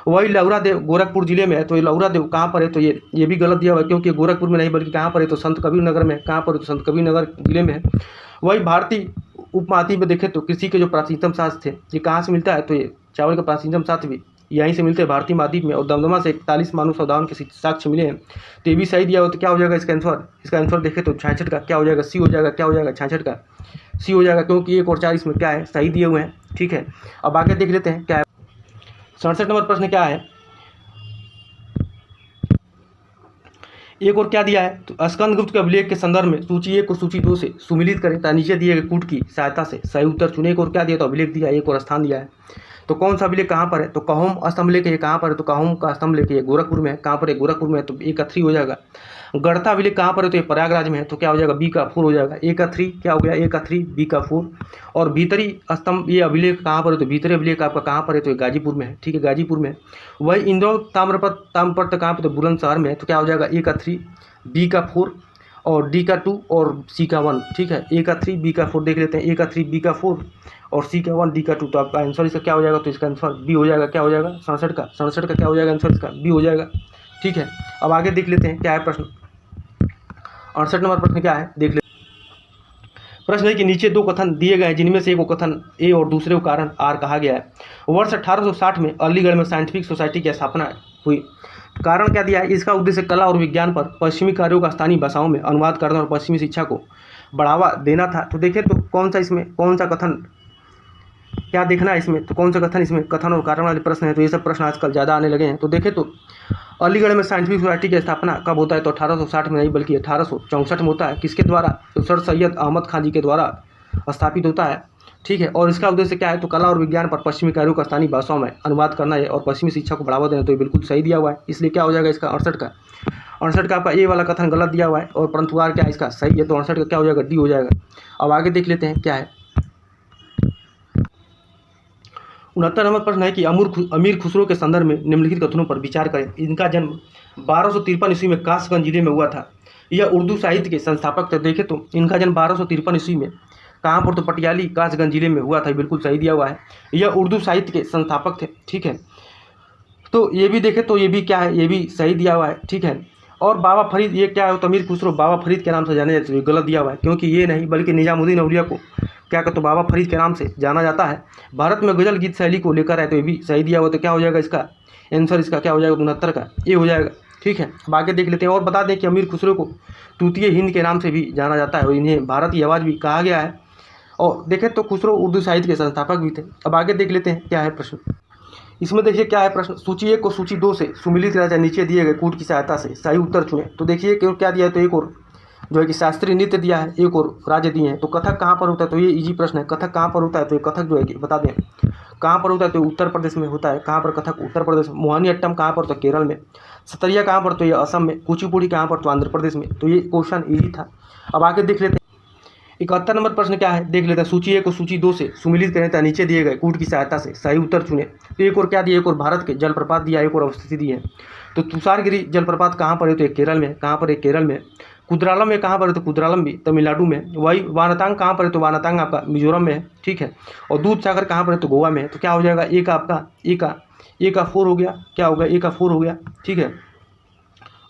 वही लौरा देव गोरखपुर जिले में है, तो ये लौरा देव कहाँ पर है तो ये भी गलत दिया हुआ है, क्योंकि गोरखपुर में नहीं बल्कि कहाँ पर है तो संत कबीर नगर में। कहाँ पर है तो संत कबीर नगर जिले में है। वही भारतीय उपमहाद्वीप में देखें तो कृषि के जो प्राचीनतम शास्त्र थे ये कहाँ से मिलता है तो ये चावल का प्राचीनतम शास्त्र भी यहीं से मिलते हैं भारतीय महाद्वीप में। और दमदमा से 41 मानव सौदाओं के साक्ष्य मिले हैं, तो ये भी सही दिया हो। तो क्या हो जाएगा इसका आंसर देखें तो 66 का क्या हो जाएगा, सी हो जाएगा। क्या हो जाएगा 66 का सी हो जाएगा, क्योंकि 1 और 4 इसमें क्या है सही दिए हुए हैं। ठीक है, अब आगे देख लेते हैं क्या है। 67 नंबर प्रश्न क्या है, एक और क्या दिया है तो स्कंदगुप्त के अभिलेख के संदर्भ में सूची 1 को सूची 2 से सुमिलित करें तथा नीचे दिए गए कूट की सहायता से सही उत्तर चुने। एक और क्या दिया तो अभिलेख दिया, एक और स्थान दिया है। तो कौन सा अभिलेख कहाँ पर है, तो काहोम स्तंभ लेख ये कहाँ पर है, तो काहोम का स्तंभ लेख ये गोरखपुर में है। कहाँ पर है, गोरखपुर में है, तो ए का 3 हो जाएगा। गढ़ता अभिलेख कहाँ पर है, तो ये प्रयागराज में है, तो क्या हो जाएगा, बी का 4 हो जाएगा। ए का 3 क्या हो गया, ए का 3 बी का 4। और भीतरी स्तंभ ये अभिलेख कहाँ पर है, तो भीतरी अभिलेख आपका कहाँ पर है, तो ये गाजीपुर में है, ठीक है, गाजीपुर में। वही इंदौर ताम्रपत्र कहाँ पर, तो बुलंदशहर में है, तो क्या हो जाएगा, ए का 3 बी का 4 और डी का 2 और सी का 1, ठीक है। ए का 3 बी का 4 देख लेते हैं, ए का 3 बी का 4 और सी का 1 डी का 2। तो आपका आंसर इसका क्या हो जाएगा, तो इसका आंसर बी हो जाएगा। क्या हो जाएगा, 67 का क्या हो जाएगा आंसर इसका, बी हो जाएगा, ठीक है। अब आगे देख लेते हैं क्या है प्रश्न। 68 नंबर प्रश्न क्या है, देख लेते हैं। प्रश्न है कि नीचे 2 कथन दिए गए हैं, जिनमें से एक को कथन ए और दूसरे को कारण आर कहा गया है। वर्ष 1860 में अलीगढ़ में साइंटिफिक सोसाइटी की स्थापना हुई। कारण क्या दिया है, इसका उद्देश्य कला और विज्ञान पर पश्चिमी कार्यों का स्थानीय भाषाओं में अनुवाद करना और पश्चिमी शिक्षा को बढ़ावा देना था। तो देखिए तो कौन सा इसमें कौन सा कथन क्या देखना है इसमें, तो कौन सा कथन इसमें कथन और कारण वाले प्रश्न है। तो ये सब प्रश्न आजकल ज़्यादा आने लगे हैं। तो देखें तो अलीगढ़ में साइंटिफिक सोसाइटी की स्थापना कब होता है, तो 1860 में नहीं बल्कि 1864 में होता है। किसके द्वारा, तो सर सैयद अहमद खान जी के द्वारा स्थापित होता है, ठीक है। और इसका उद्देश्य क्या है, तो कला और विज्ञान पर पश्चिमी कार्यों का स्थानीय भाषाओं में अनुवाद करना है और पश्चिमी शिक्षा को बढ़ावा देना। तो ये बिल्कुल सही दिया हुआ है, इसलिए क्या हो जाएगा इसका 68 का। 68 का आपका ए वाला कथन गलत दिया हुआ है और परंतु आर क्या है इसका सही है, तो 68 का क्या हो जाएगा, डी हो जाएगा। अब आगे देख लेते हैं क्या है। 69 नंबर प्रश्न है कि अमीर खुसरो के संदर्भ में निम्नलिखित कथनों पर विचार करें। इनका जन्म 1253 ईस्वी में कासगंज जिले में हुआ था। यह उर्दू साहित्य के संस्थापक थे। देखें तो इनका जन्म 1253 ईस्वी में कहाँ पर, तो पटियाली कासगंज जिले में हुआ था, बिल्कुल सही दिया हुआ है। यह उर्दू साहित्य के संस्थापक थे, ठीक है। तो ये भी देखें तो ये भी क्या है, ये भी सही दिया हुआ है, ठीक है। और बाबा फरीद ये क्या है, तो अमीर खुसरो बाबा फरीद के नाम से जाने जाते हैं, गलत दिया हुआ है, क्योंकि ये नहीं बल्कि निजामुद्दीन औलिया को क्या कहते, तो बाबा फरीद के नाम से जाना जाता है। भारत में गजल गीत शैली को लेकर है, तो ये भी सही दिया हुआ। तो क्या हो जाएगा इसका आंसर, इसका क्या हो जाएगा 69 का ये हो जाएगा, ठीक है। अब आगे देख लेते हैं। और बता दें कि अमीर खुसरो को तूतिए हिंद के नाम से भी जाना जाता है और इन्हें भारत की आवाज़ भी कहा गया है। और देखें तो खुसरो उर्दू साहित्य के संस्थापक भी थे। अब आगे देख लेते हैं क्या है प्रश्न। इसमें देखिए क्या है प्रश्न, सूची 1 को सूची 2 से सुमिलित किया जाए, नीचे दिए गए कूट की सहायता से सही उत्तर चुनें। तो देखिए क्या दिया है, तो एक और जो है कि शास्त्रीय नृत्य दिया है, एक और राज्य दिए हैं। तो कथक कहाँ पर होता है, तो ये इजी प्रश्न है। कथक कहाँ पर होता है, तो ये कथक जो है कि बता दें कहाँ पर होता है, तो उत्तर प्रदेश में होता है। कहाँ पर कथक, उत्तर प्रदेश में। मोहिनीअट्टम कहाँ पर, तो केरल में। सतरिया कहाँ पर, तो ये असम में। कुचिपुड़ी कहाँ पर, तो आंध्र प्रदेश में। तो ये क्वेश्चन इजी था। अब आगे देख लेते हैं 71 नंबर प्रश्न क्या है, देख लेते हैं। सूची 1 को सूची 2 से सुमिलित करें तथा नीचे दिए गए कूट की सहायता से सही उत्तर चुने। तो एक और क्या दिया, एक और भारत के जलप्रपात दिया, एक और अवस्थिति दी है। तो तुषारगिरी जलप्रपात कहाँ पर है, तो एक केरल में। कहाँ पर है, केरल में। कुद्रालम में कहाँ पर है, तो कुद्रालम भी तमिलनाडु में। वही वानतांग कहाँ पर है, तो वानतांग आपका मिजोरम में है, ठीक है। और दूध सागर कहाँ पर है, तो गोवा में है। तो क्या हो जाएगा, ए का आपका ए का 4 हो गया, क्या होगा, ए का 4 हो गया, ठीक है।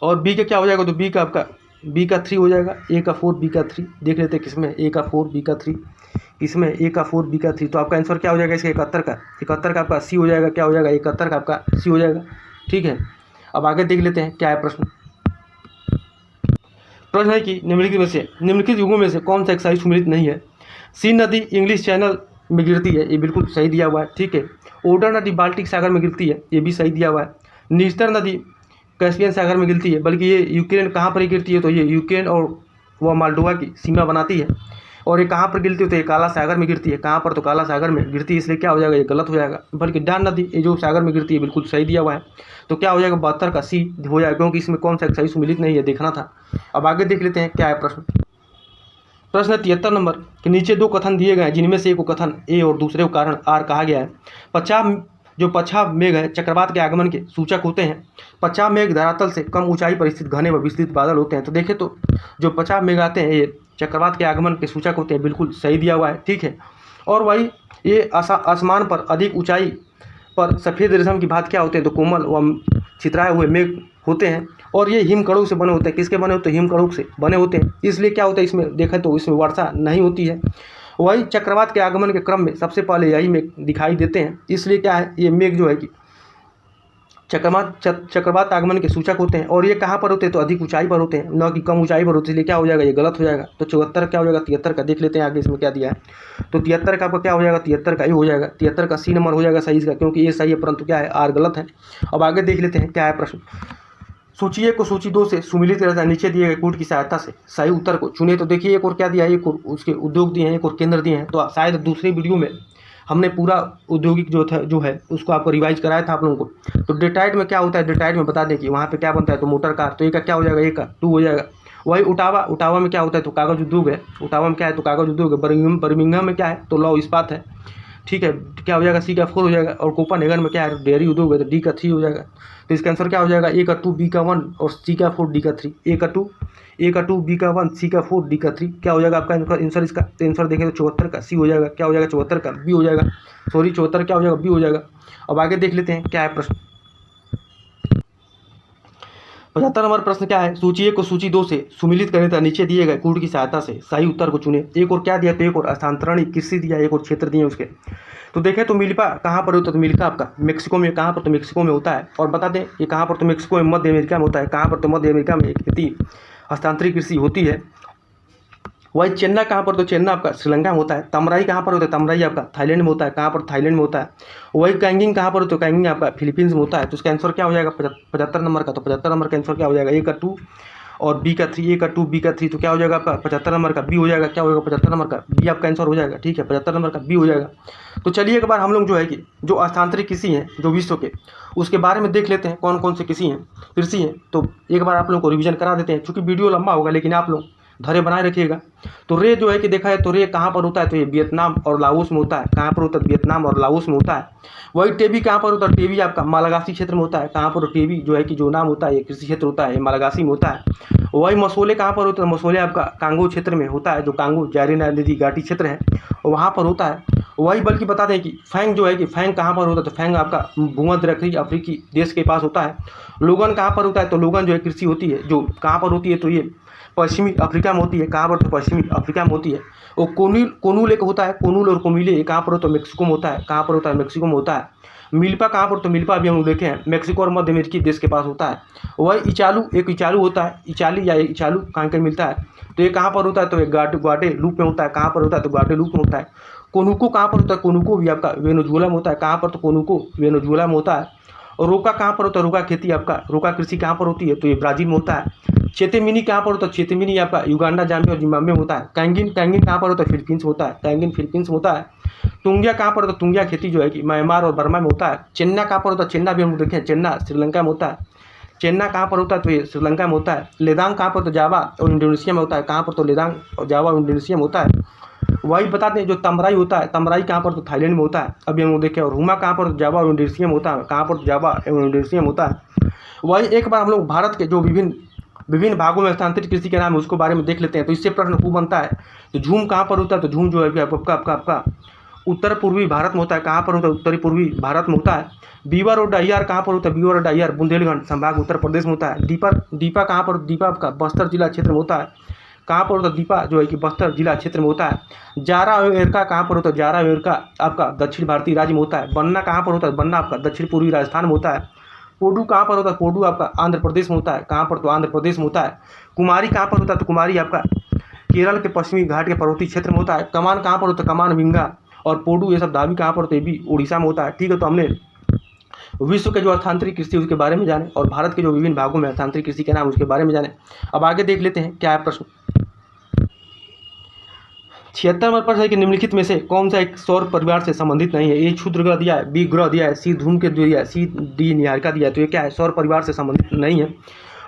और बी का क्या हो जाएगा, तो बी का आपका बी का 3 हो जाएगा। ए का 4 बी का 3 देख लेते हैं किसमें, ए का 4 बी का 3 इसमें, ए का 4 बी का 3। तो आपका आंसर क्या हो जाएगा इसका 71 का आपका सी हो जाएगा। क्या हो जाएगा, 71 का आपका सी हो जाएगा, ठीक है। अब आगे देख लेते हैं क्या है प्रश्न। प्रश्न है कि निम्नलिखित युगों में से कौन सा एक सही सुमिलित नहीं है। सीन नदी इंग्लिश चैनल में गिरती है, ये बिल्कुल सही दिया हुआ है, ठीक है। ओडर नदी बाल्टिक सागर में गिरती है, ये भी सही दिया हुआ है। निस्तर नदी कैस्पियन सागर में गिरती है, बल्कि ये यूक्रेन कहाँ पर गिरती है, तो ये यूक्रेन और वह माल्डोवा की सीमा बनाती है। और ये कहाँ पर गिरती है, तो ये काला सागर में गिरती है। कहाँ पर, तो काला सागर में गिरती है, इसलिए क्या हो जाएगा, ये गलत हो जाएगा। बल्कि डान नदी ये जो सागर में गिरती है, बिल्कुल सही दिया हुआ है। तो क्या हो जाएगा 72 का सी हो जाएगा, क्योंकि इसमें कौन सा सही सुमिलित नहीं है, देखना था। अब आगे देख लेते हैं क्या है प्रश्न। प्रश्न है 73 नंबर के नीचे 2 कथन दिए गए हैं, जिनमें से एक को कथन ए और दूसरे को कारण आर कहा गया है। पश्चात मेघ है चक्रवात के आगमन के सूचक होते हैं। पश्चात मेघ धरातल से कम ऊंचाई पर स्थित घने व विस्तृत बादल होते हैं। तो देखें तो जो पश्चात मेघ आते हैं ये चक्रवात के आगमन के सूचक होते हैं, बिल्कुल सही दिया हुआ है, ठीक है। और वही ये आसमान पर अधिक ऊंचाई पर सफ़ेद रेशम की भांति क्या होते हैं, तो कोमल व छितराए हुए मेघ होते हैं। और ये हिमकणों से बने होते हैं। किसके बने होते हैं, हिमकणों से बने होते हैं। इसलिए क्या होता है इसमें देखें तो इसमें वर्षा नहीं होती है। वही चक्रवात के आगमन के क्रम में सबसे पहले यही मेघ दिखाई देते हैं। इसलिए क्या है, ये मेघ जो है कि चक्रवात आगमन के सूचक होते हैं। और ये कहाँ पर होते हैं, तो अधिक ऊंचाई पर होते हैं, न कि कम ऊंचाई पर होते हैं। इसलिए क्या हो जाएगा, ये गलत हो जाएगा। तो 74 क्या हो जाएगा, 73 का देख लेते हैं आगे इसमें क्या दिया है। तो 73 का आपका क्या हो जाएगा, 73 का ये हो जाएगा। 73 का सी नंबर हो जाएगा सही इसका, क्योंकि ये सही है परंतु क्या है, आर गलत है। अब आगे देख लेते हैं क्या है प्रश्न। सूची 1 को सूची 2 से सुमिलित रहता है, नीचे दिए गए कूट की सहायता से सही उत्तर को चुने। तो देखिए एक और क्या दिया है, एक और उसके उद्योग दिए हैं, एक और केंद्र दिए हैं। तो शायद दूसरी वीडियो में हमने पूरा औद्योगिक जो है उसको आपको रिवाइज कराया था आप लोगों को। तो डेट्राइट में क्या होता है, डेट्राइट में बता दें कि वहाँ पे क्या बनता है, तो मोटर कार, तो ए का क्या हो जाएगा, ए का 2 हो जाएगा। वही उटावा में क्या होता है, तो कागज उद्योग है, उटावा में क्या है, तो कागज उद्योग है। बर्मिंघम में क्या है, तो लौह इस्पात है, ठीक है, क्या हो जाएगा, सी का 4 हो जाएगा। और कोपेनहेगन में क्या है, डेयरी उद्योग है, तो डी का 3 हो जाएगा। तो इसका आंसर क्या हो जाएगा, ए का 2, बी का 1 और सी का 4, डी का 3। ए का 2, बी का 1, सी का 4, डी का 3 क्या हो जाएगा आपका आंसर इसका। तो आंसर देखें तो 74 का सी हो जाएगा, क्या हो जाएगा 74 का बी हो जाएगा, सॉरी 74 क्या हो जाएगा, बी हो जाएगा। अब आगे देख लेते हैं क्या है प्रश्न। 75 नंबर प्रश्न क्या है, सूची 1 को सूची 2 से सुमिलित करें तथा नीचे दिए गए कूट की सहायता से सही उत्तर को चुने। एक और क्या दिया, तो एक और स्थानांतरण कृषि दिया, एक और क्षेत्र दिए उसके। तो देखें तो मिल्पा कहाँ पर होता है, तो मिल्पा आपका मेक्सिको में, कहाँ पर, तो मेक्सिको में होता है। और बता दें ये कहाँ पर, तो मेक्सिको में, मध्य अमेरिका में होता है। कहाँ पर, तो मध्य अमेरिका में खेती हस्तांतरित कृषि होती है। वही चेन्नई कहाँ पर, तो चेन्नई आपका श्रीलंका में होता है। तमराई कहाँ पर होता है, तमराई आपका थाईलैंड में होता है। कहाँ पर, थाईलैंड में होता है। वही कैंगिंग कहाँ पर, तो कैंगिंग आपका फिलीपींस में होता है। तो इसका आंसर क्या हो जाएगा 75 नंबर का। तो 75 नंबर का आंसर क्या हो जाएगा, ए का 2 और बी का 3, ए का 2 बी का 3। तो क्या हो जाएगा आपका 75 नंबर का बी हो जाएगा, क्या हो जाएगा 75 नंबर का बी आपका आंसर हो जाएगा, ठीक है, 75 नंबर का बी हो जाएगा। तो चलिए एक बार हम लोग जो है कि जो स्थानांतरित कृषि हैं जो विश्व के, उसके बारे में देख लेते हैं कौन कौन से कृषि हैं। तो एक बार आप लोगों को रिवीजन करा देते हैं, चूँकि वीडियो लंबा होगा लेकिन आप लोग धैर्य बनाए रखिएगा। तो रे जो है कि देखा है, तो रे कहाँ पर होता है, तो ये वियतनाम और लाओस में होता है। कहाँ पर होता है, वियतनाम और लाओस में होता है। वही टेबी कहाँ पर होता है, टेबी आपका मालागासी क्षेत्र में होता है। कहाँ पर, टेबी जो है कि जो नाम होता है ये कृषि क्षेत्र होता है, ये मालागासी में होता है। वही मसोले कहाँ पर होता है, मसोले आपका कांगो क्षेत्र में होता है, जो कांगो जारी नदी घाटी क्षेत्र है वहाँ पर होता है। वही बल्कि बता दें कि फैंग जो है कि फैंग कहाँ पर होता है, तो फैंग आपका भूमध्य अफ्रीकी देश के पास होता है। लोगन कहाँ पर होता है, तो लोगन जो है कृषि होती है जो कहाँ पर होती है, तो ये पश्चिमी अफ्रीका में होती है। कहाँ पर, तो पश्चिमी अफ्रीका में होती है। और कोनूल एक होता है, कोनूल और कोमिले कहाँ पर होता है, मेक्सिको में होता है। कहाँ पर होता है, मेक्सिको में होता है। मिल्पा कहाँ पर, तो मिल्पा भी हम लोग देखे हैं मेक्सिको और मध्य अमेरिकी देश के पास होता है। वही एक इचालू होता है, इचाली या इचालू कहाँ कहीं मिलता है, तो ये कहाँ पर होता है, तो ये ग्वाटेलूप में होता है। कहाँ पर होता है, तो ग्वाटेलूप में होता है। कोनुको कहाँ पर होता है, कोनुको भी आपका वेनेजुएला में होता है। कहाँ पर, तो कोनुको वेनेजुएला में होता है। और रोका कहाँ पर होता है, रोका खेती आपका, रोका कृषि कहाँ पर होती है, तो ये ब्राज़ील में होता है। चेतेमिनी कहाँ पर होता है, चेतेमिनी आपका युगांडा, जाम्बिया और जिम्बाब्वे में होता है। कैंगिन कहाँ पर होता है, फिलीपींस में होता है। कैंगिन फिलीपींस में होता है। तुंगिया कहाँ पर होता है, तुंगिया खेती जो है कि म्यांमार और बर्मा में होता है। चेन्ना कहाँ पर होता है, चेन्ना भी हम देखें, चेन्ना श्रीलंका में होता है। चेन्ना कहाँ पर होता है, तो ये श्रीलंका में होता है। लेदांग कहाँ पर, तो जावा और इंडोनेशिया में होता है। कहाँ पर, तो लेदांग और जावा और इंडोनेशिया में होता है। वही बता दें जो तमराई होता है, तमराई कहाँ पर, तो थाईलैंड में होता है। अभी हम देखें। और हुमा कहाँ पर, तो जावा और इंडोनेशिया में होता है। कहाँ पर, तो जावा एवं इंडोनेशिया में होता है। वही एक बार हम लोग भारत के जो विभिन्न भागों में स्थानांतरित कृषि के नाम है उसको बारे में देख लेते हैं। तो इससे प्रश्न खूब बनता है। तो झूम कहाँ पर होता है, तो झूम जो है कि आपका उत्तर पूर्वी भारत में होता है। कहाँ पर होता है, उत्तरी पूर्वी भारत में होता है। बीवर और डाइयार कहाँ पर होता है, बीवर और डाइयार बुंदेलखंड संभाग उत्तर प्रदेश में होता है। दीपा कहाँ पर, दीपा आपका बस्तर जिला क्षेत्र में होता है। कहाँ पर होता है, दीपा जो है कि बस्तर जिला क्षेत्र में होता है। जारा और एरका कहाँ पर होता है, जारा और एरका आपका दक्षिण भारतीय राज्य में होता है। बन्ना कहाँ पर होता है, बन्ना आपका दक्षिण पूर्वी राजस्थान में होता है। पोडू कहाँ पर होता है, पोडू आपका आंध्र प्रदेश में होता है। कहाँ पर, तो आंध्र प्रदेश में होता है। कुमारी कहाँ पर होता है, तो कुमारी आपका केरल के पश्चिमी घाट के पर्वतीय क्षेत्र में होता है। कमान कहाँ पर होता है, कमान विंगा और पोडू ये सब धावी कहाँ पर होते हैं, भी उड़ीसा में होता है। ठीक है, तो हमने विश्व के जो स्थानांतरित कृषि उसके बारे में जाने और भारत के जो विभिन्न भागों में स्थानांतरित कृषि के नाम उसके बारे में जाने। अब आगे देख लेते हैं क्या है प्रश्न। 76 नंबर प्रश्न है कि निम्नलिखित में से कौन सा एक सौर परिवार से संबंधित नहीं है। ए क्षुद्र ग्रह दिया है, बी ग्रह दिया है, सी धूमकेतु दिया है, सी डी निहारिका दिया है। तो ये क्या है, सौर परिवार से संबंधित नहीं है।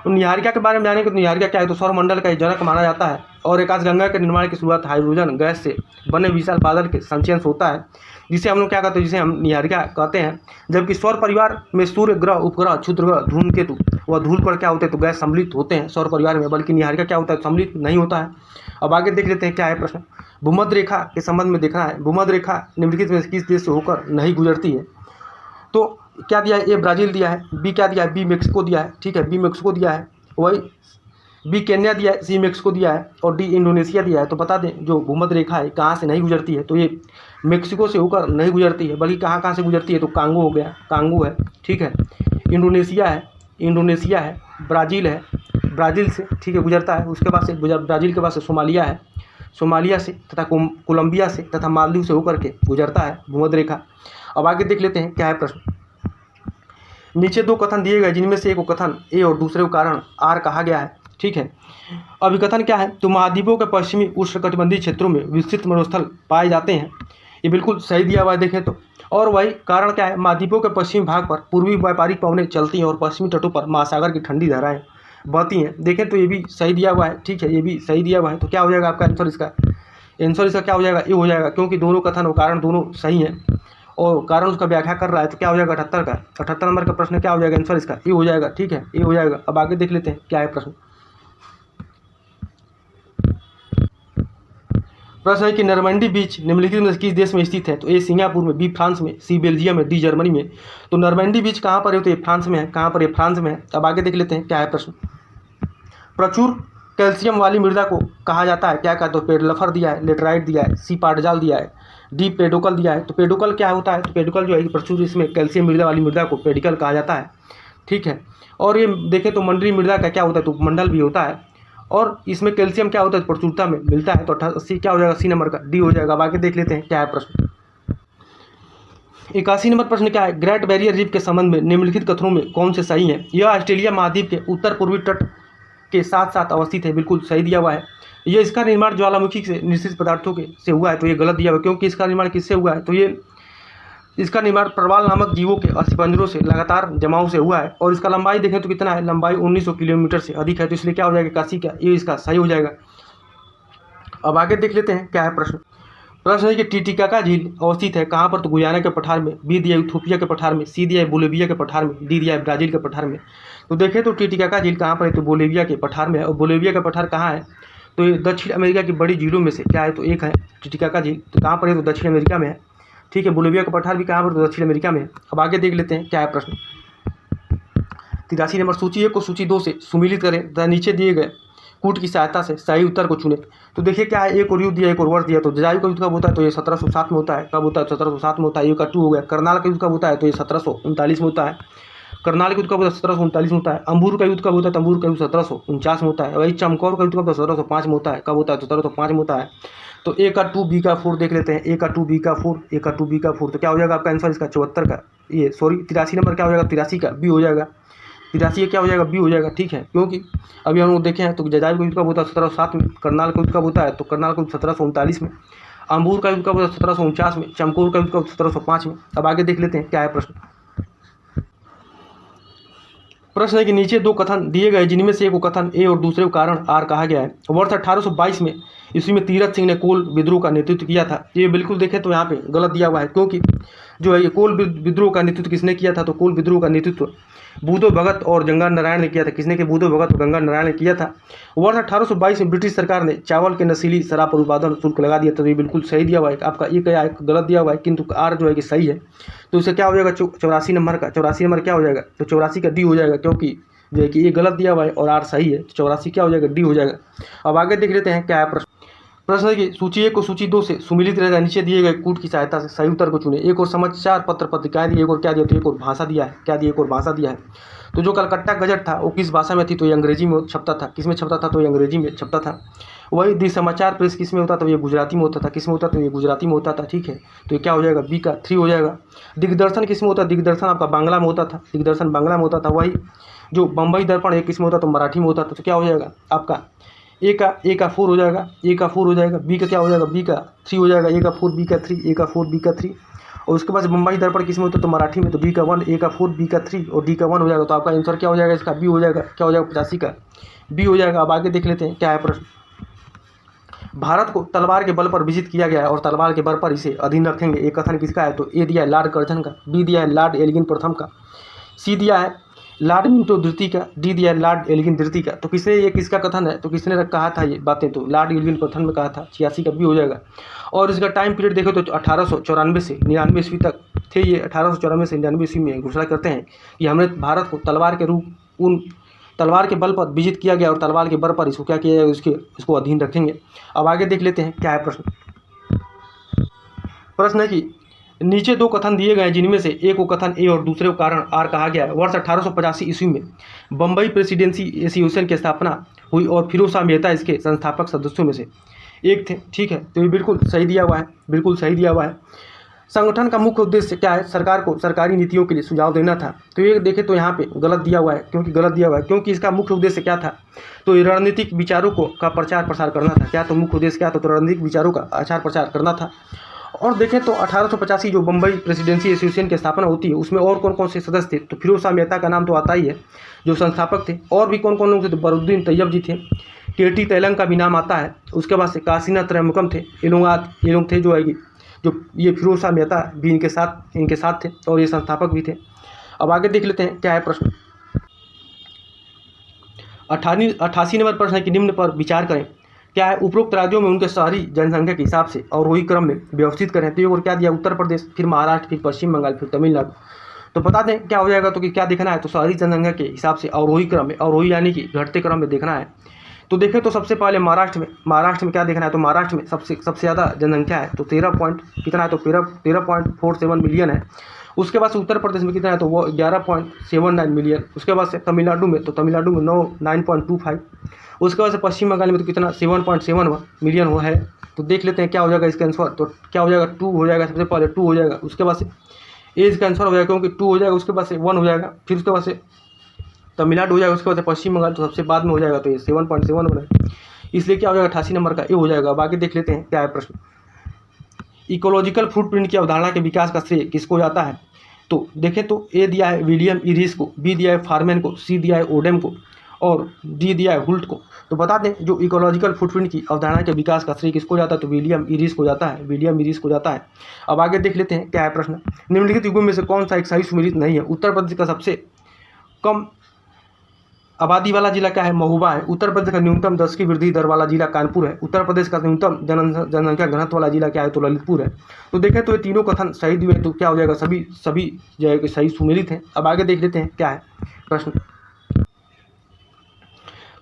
तो निहारिका के बारे में जानेंगे। तो निहारिका क्या है, तो सौरमंडल का जनक माना जाता है और आकाशगंगा के निर्माण की शुरुआत हाइड्रोजन गैस से बने विशाल बादल के संचयन से होता है, जिसे हम लोग क्या कहते हैं, जिसे हम निहारिका कहते हैं। जबकि सौर परिवार में सूर्य ग्रह, उपग्रह, क्षुद्र ग्रह, धूमकेतु व धूल पर क्या होते हैं, तो गैस सम्मिलित होते हैं सौर परिवार में, बल्कि निहारिका क्या होता है, सम्मिलित नहीं होता है। अब आगे देख लेते हैं क्या है प्रश्न। भूमध्य रेखा के संबंध में देखना है। भूमध्य रेखा निम्नलिखित में किस देश से होकर नहीं गुजरती है। तो क्या दिया है, ए ब्राज़ील दिया है, बी क्या दिया है, बी मेक्सिको दिया है। ठीक है, बी मेक्सिको दिया है। वही बी केन्या दिया है, सी मेक्सिको दिया है और डी इंडोनेशिया दिया है। तो बता दें जो भूमध्य रेखा है कहाँ से नहीं गुजरती है, तो ये मेक्सिको से होकर नहीं गुजरती है, बल्कि कहाँ से गुजरती है, तो कांगो हो गया, कांगो है। ठीक है, इंडोनेशिया है, ब्राज़ील है, ब्राज़ील से ठीक है गुजरता है। उसके बाद से ब्राज़ील के बाद से सोमालिया है, सोमालिया से तथा कोलंबिया से तथा मालदीव से होकर के गुजरता है भूमध्य रेखा। अब आगे देख लेते हैं क्या है प्रश्न। नीचे दो कथन दिए गए जिनमें से एक को कथन ए और दूसरे को कारण आर कहा गया है। ठीक है, अभिकथन क्या है, तो महाद्वीपों के पश्चिमी उष्णकटिबंधीय क्षेत्रों में विस्तृत मरुस्थल पाए जाते हैं। ये बिल्कुल सही दिया हुआ है देखें तो। और वही कारण क्या है, महाद्वीपों के पश्चिमी भाग पर पूर्वी व्यापारिक पवनें चलती हैं और पश्चिमी तटों पर महासागर की ठंडी धाराएं बहती हैं। देखें तो ये भी सही दिया हुआ है, ठीक है, ये भी सही दिया हुआ है। तो क्या हो जाएगा आपका आंसर इसका? आंसर इसका क्या हो जाएगा? ये हो जाएगा, क्योंकि दोनों कथन और कारण दोनों सही हैं और कारण उसका व्याख्या कर रहा है। तो क्या हो जाएगा 78 का? 78 नंबर का प्रश्न क्या हो जाएगा आंसर इसका? ये हो जाएगा, ठीक है, ये हो जाएगा। अब आगे देख लेते हैं क्या है प्रश्न। प्रश्न है कि नॉर्मंडी बीच निम्नलिखित में किस देश में स्थित है? तो ए सिंगापुर में, बी फ्रांस में, सी बेल्जियम में, डी जर्मनी में। तो नॉर्मंडी बीच कहाँ पर है? तो ये फ्रांस में है। कहाँ पर? ये फ्रांस में है। अब आगे देख लेते हैं क्या है प्रश्न। प्रचुर कैल्शियम वाली मृदा को कहा जाता है क्या? का तो पेडलफर दिया है, लेटराइट दिया है, सी पाटजाल दिया है, डी पेडोकल दिया है। तो पेडोकल क्या होता है? तो पेडोकल जो है कि प्रचुर इसमें कैल्शियम मृदा वाली मृदा को पेडिकल कहा जाता है, ठीक है। और ये देखें तो मंडली मृदा का क्या होता है? तो मंडल भी होता है और इसमें कैल्शियम क्या होता है? प्रचुरता में मिलता है। तो 88 क्या हो जाएगा? सी नंबर का, डी हो जाएगा। अब आगे देख लेते हैं क्या है प्रश्न। 81 नंबर प्रश्न क्या है? ग्रेट बैरियर रीफ के संबंध में निम्नलिखित कथनों में कौन से सही हैं? यह ऑस्ट्रेलिया महाद्वीप के उत्तर पूर्वी तट के साथ साथ अवस्थित है। बिल्कुल सही दिया हुआ है। ये इसका निर्माण ज्वालामुखी से निश्चित पदार्थों के से हुआ है। तो ये गलत दिया हुआ है, क्योंकि इसका निर्माण किससे हुआ है? तो ये इसका निर्माण प्रवाल नामक जीवों के अस्थिपंजरों से लगातार जमाव से हुआ है। और इसका लंबाई देखें तो कितना है? लंबाई 1900 किलोमीटर से अधिक है। तो इसलिए क्या हो जाएगा? 81 का, ये इसका सही हो जाएगा। अब आगे देख लेते हैं क्या है प्रश्न। प्रश्न है कि टिटिकाका झील अवस्थित है कहाँ पर? तो गुयाना के पठार में, बी दिया इथियोपिया के पठार में, सी दिया बोलिविया के पठार में, डी दिया ब्राजील के पठार में। तो देखें तो टिटिकाका झील कहाँ पर है? तो बोलिविया के पठार में है। और बोलिविया का पठार कहाँ है? तो ये दक्षिण अमेरिका की बड़ी झीलों में से क्या है? तो एक है टिटिकाका झील। तो कहाँ पर है? तो दक्षिण अमेरिका में है, ठीक है। बोलिविया का पठार भी कहाँ पर? तो दक्षिण अमेरिका में है। अब आगे देख लेते हैं क्या है प्रश्न। 83 नंबर, सूची 1 को सूची 2 से सुमिलित करें तथा नीचे दिए गए कूट की सहायता से सही उत्तर को चुने। तो देखिए क्या है, एक और युद्ध दिया, एक और वर्ष दिया। तो जजायु का युद्ध कब होता है? तो ये 1707 में होता है। कब होता है? 1707 में होता है। ये का 2 हो गया। करनाल का युद्ध कब होता है? तो ये 1739 में होता है। करनाल का युद्ध कब होता है? 1739 में होता है। अंबूर का युद्ध कब होता है? तो अंबूर का युद्ध 1749 में होता है। वही चमकौर का युद्ध कब होता है? 1705 में होता है। कब होता है? 1705 में होता है। तो ए का 2, बी का 4 देख लेते हैं। ए का 2, बी का 4, ए का 2, बी का 4। तो क्या हो जाएगा आपका आंसर इसका? 74 का, ये सॉरी 83 नंबर क्या हो जाएगा? 83 का, बी हो जाएगा। 83 क्या हो जाएगा? बी हो जाएगा, ठीक है। क्योंकि अभी हम लोग देखे हैं तो जजायु का युद्ध कब होता है? 1707 में। करनाल का युद्ध कब होता है? तो करनाल का युद्ध 1739 में। अंबूर का युद्ध कब होता है? 1749 में। चमकौर का युद्ध कब? 1705 में। अब आगे देख लेते हैं क्या है प्रश्न। प्रश्न है कि नीचे 2 कथन दिए गए जिनमें से एक को कथन ए और दूसरे को कारण आर कहा गया है। वर्ष 1822 में ईस्वी में तीरथ सिंह ने कोल विद्रोह का नेतृत्व किया था। ये बिल्कुल देखें तो यहाँ पे गलत दिया हुआ है, क्योंकि जो है ये कोल विद्रोह का नेतृत्व किसने किया था? तो कोल विद्रोह का नेतृत्व बूधो भगत और गंगा नारायण ने किया था। किसने? के बूधो भगत और गंगा नारायण ने किया था। वर्ष 1822 में ब्रिटिश सरकार ने चावल के नशीली शराब पर उत्पादन शुल्क लगा दिया था। तो ये बिल्कुल सही दिया हुआ है आपका। ये क्या है? गलत दिया हुआ है, किंतु आर जो है कि सही है। तो इसे क्या हो जाएगा? 84 नंबर का। 84 नंबर क्या हो जाएगा? तो 84 का डी हो जाएगा, क्योंकि जो है कि ये गलत दिया हुआ है और आर सही है। तो 84 क्या हो जाएगा? डी हो जाएगा। अब आगे देख लेते हैं क्या है प्रश्न। प्रश्न है कि सूची 1 को सूची 2 से सुमिलित रहता है। नीचे दिए गए कूट की सहायता से सही उत्तर को चुने। एक और समाचार पत्र पत्रिकाएं दी, एक और क्या दिया? तो एक और भाषा दिया है। क्या दिया? एक और भाषा दिया है। तो जो कलकत्ता गजट था वो किस भाषा में थी? तो ये अंग्रेजी में छपता था। किस में छपता था? तो ये अंग्रेजी में छपता था। वही दी समाचार प्रेस किस में होता था? तो ये गुजराती में होता था। किस में होता था? तो ये गुजराती में होता था, ठीक है। तो ये क्या हो जाएगा? बी का 3 हो जाएगा। दिग्दर्शन किस में होता? दिग्दर्शन आपका बांग्ला में होता था। दिग्दर्शन बांग्ला में होता था। वही जो बम्बई दर्पण एक किस में होता? तो मराठी में होता था। तो क्या हो जाएगा आपका? ए का 4 हो जाएगा। ए का 4 हो जाएगा। बी का क्या हो जाएगा? बी का 3 हो जाएगा। ए का 4, बी का 3, ए का 4, बी का 3। और उसके बाद बम्बई दर्पण किस में होता है? तो मराठी में। तो बी का 1, ए का 4, बी का 3 और डी का 1 हो जाएगा। तो आपका आंसर क्या हो जाएगा इसका? बी हो जाएगा। क्या हो जाएगा? 85 का, बी हो जाएगा। अब आगे देख लेते हैं क्या है प्रश्न। भारत को तलवार के बल पर विजित किया गया है और तलवार के बल पर इसे अधीन रखेंगे। एक कथन किसका है? तो ए दिया है लॉर्ड कर्जन का, बी दिया है लॉर्ड एल्गिन प्रथम का, सी दिया है लॉर्ड मिंटो द्वितीय का, डी दिया है लॉर्ड एल्गिन द्वितीय का। तो किसने ये किसका कथन है? तो किसने कहा था ये बातें? तो लॉर्ड एल्गिन प्रथम में कहा था। 86 का, बी हो जाएगा। और इसका टाइम पीरियड देखो तो 1894 से 99 ईस्वी तक थे ये। 1894 से 99 ईस्वी में घोषणा करते हैं कि हमने भारत को तलवार के रूप उन तलवार के बल पर विजित किया गया और तलवार के बल पर इसको क्या किया जाएगा? इसको अधीन रखेंगे। अब आगे देख लेते हैं क्या है प्रश्न। प्रश्न है कि नीचे 2 कथन दिए गए जिनमें से एक को कथन ए और दूसरे को कारण आर कहा गया है। वर्ष 1885 ईस्वी में बम्बई प्रेसिडेंसी एसोसिएशन की स्थापना हुई और फिरोज शाह मेहता इसके संस्थापक सदस्यों में से एक थे, ठीक है। तो ये बिल्कुल सही दिया हुआ है, बिल्कुल सही दिया हुआ है। संगठन का मुख्य उद्देश्य क्या है? सरकार को सरकारी नीतियों के लिए सुझाव देना था। तो ये देखें तो यहाँ पे गलत दिया हुआ है, क्योंकि इसका मुख्य उद्देश्य क्या था? तो ये रणनीतिक विचारों का प्रचार प्रसार करना था। क्या? तो मुख्य उद्देश्य क्या था? तो रणनीतिक विचारों का आचार प्रचार करना था। और देखें तो 1885 जो बम्बई प्रेसिडेंसी एसोसिएशन की स्थापना होती है उसमें और कौन कौन से सदस्य थे, तो फिरोज शाह मेहता का नाम तो आता ही है जो संस्थापक थे। और भी कौन कौन लोग थे, तो बरुद्दीन तैयब जी थे, केटी तेलंग का भी नाम आता है। उसके बाद से काशीनाथ त्रयंबकम थे, ये लोग थे जो आएगी जो ये फिरोज शाह मेहता भी इनके साथ थे और ये संस्थापक भी थे। अब आगे देख लेते हैं क्या है प्रश्न। 88 नंबर प्रश्न है कि निम्न पर विचार करें, क्या है उपरोक्त राज्यों में उनके शहरी जनसंख्या के हिसाब से और वही क्रम में व्यवस्थित करें। तो ये और क्या दिया, उत्तर प्रदेश, फिर महाराष्ट्र, फिर पश्चिम बंगाल, फिर तमिलनाडु। तो बता दें क्या हो जाएगा, तो कि क्या देखना है, तो शहरी जनसंख्या के हिसाब से और वही क्रम में, और वही यानी कि घटते क्रम में देखना है। तो देखें तो सबसे पहले महाराष्ट्र में क्या देखना है, तो महाराष्ट्र में सबसे ज़्यादा जनसंख्या है, तो 13 है, तो 13.47 मिलियन है। उसके बाद से उत्तर प्रदेश में कितना है, तो वो 11.79 मिलियन। उसके बाद से तमिलनाडु में 9.25। उसके बाद से पश्चिम बंगाल में तो कितना 7.71 मिलियन वो है। तो देख लेते हैं क्या हो जाएगा इसका आंसर, तो क्या हो जाएगा 2 हो जाएगा, सबसे पहले 2 हो जाएगा। उसके बाद से एज का आंसर हो जाएगा क्योंकि 2 हो जाएगा, उसके बाद से 1 हो जाएगा, फिर उसके बाद से तमिलनाडु हो जाएगा, उसके बाद से पश्चिम बंगाल तो सबसे बाद में हो जाएगा, तो ये 7.71 है, इसलिए क्या हो जाएगा 88 नंबर का ये हो जाएगा। अब आगे देख लेते हैं क्या है प्रश्न। इकोलॉजिकल फुटप्रिंट की अवधारणा के विकास का श्रेय किसको जाता है, तो देखें तो ए दिया है विलियम इरिस को, बी दिया है फार्मैन को, सी दिया है ओडेम को और डी दिया है हुल्ट को। तो बता दें जो इकोलॉजिकल फुटप्रिंट की अवधारणा के विकास का श्रेय किसको जाता है, तो विलियम इरिस को जाता है। अब आगे देख लेते हैं क्या है प्रश्न। निम्नलिखित युगों में से कौन सा एक सही सुमेलित नहीं है। उत्तर प्रदेश का सबसे कम आबादी वाला जिला क्या है, महोबा है। उत्तर प्रदेश का न्यूनतम 10 की वृद्धि दर वाला जिला कानपुर है। उत्तर प्रदेश का न्यूनतम जनसंख्या घनत्व वाला जिला क्या है, तो ललितपुर है। तो देखें तो ये तीनों कथन सही दिए, तो क्या हो जाएगा, सभी जो है कि सही सुमेलित हैं। अब आगे देख लेते हैं क्या है प्रश्न।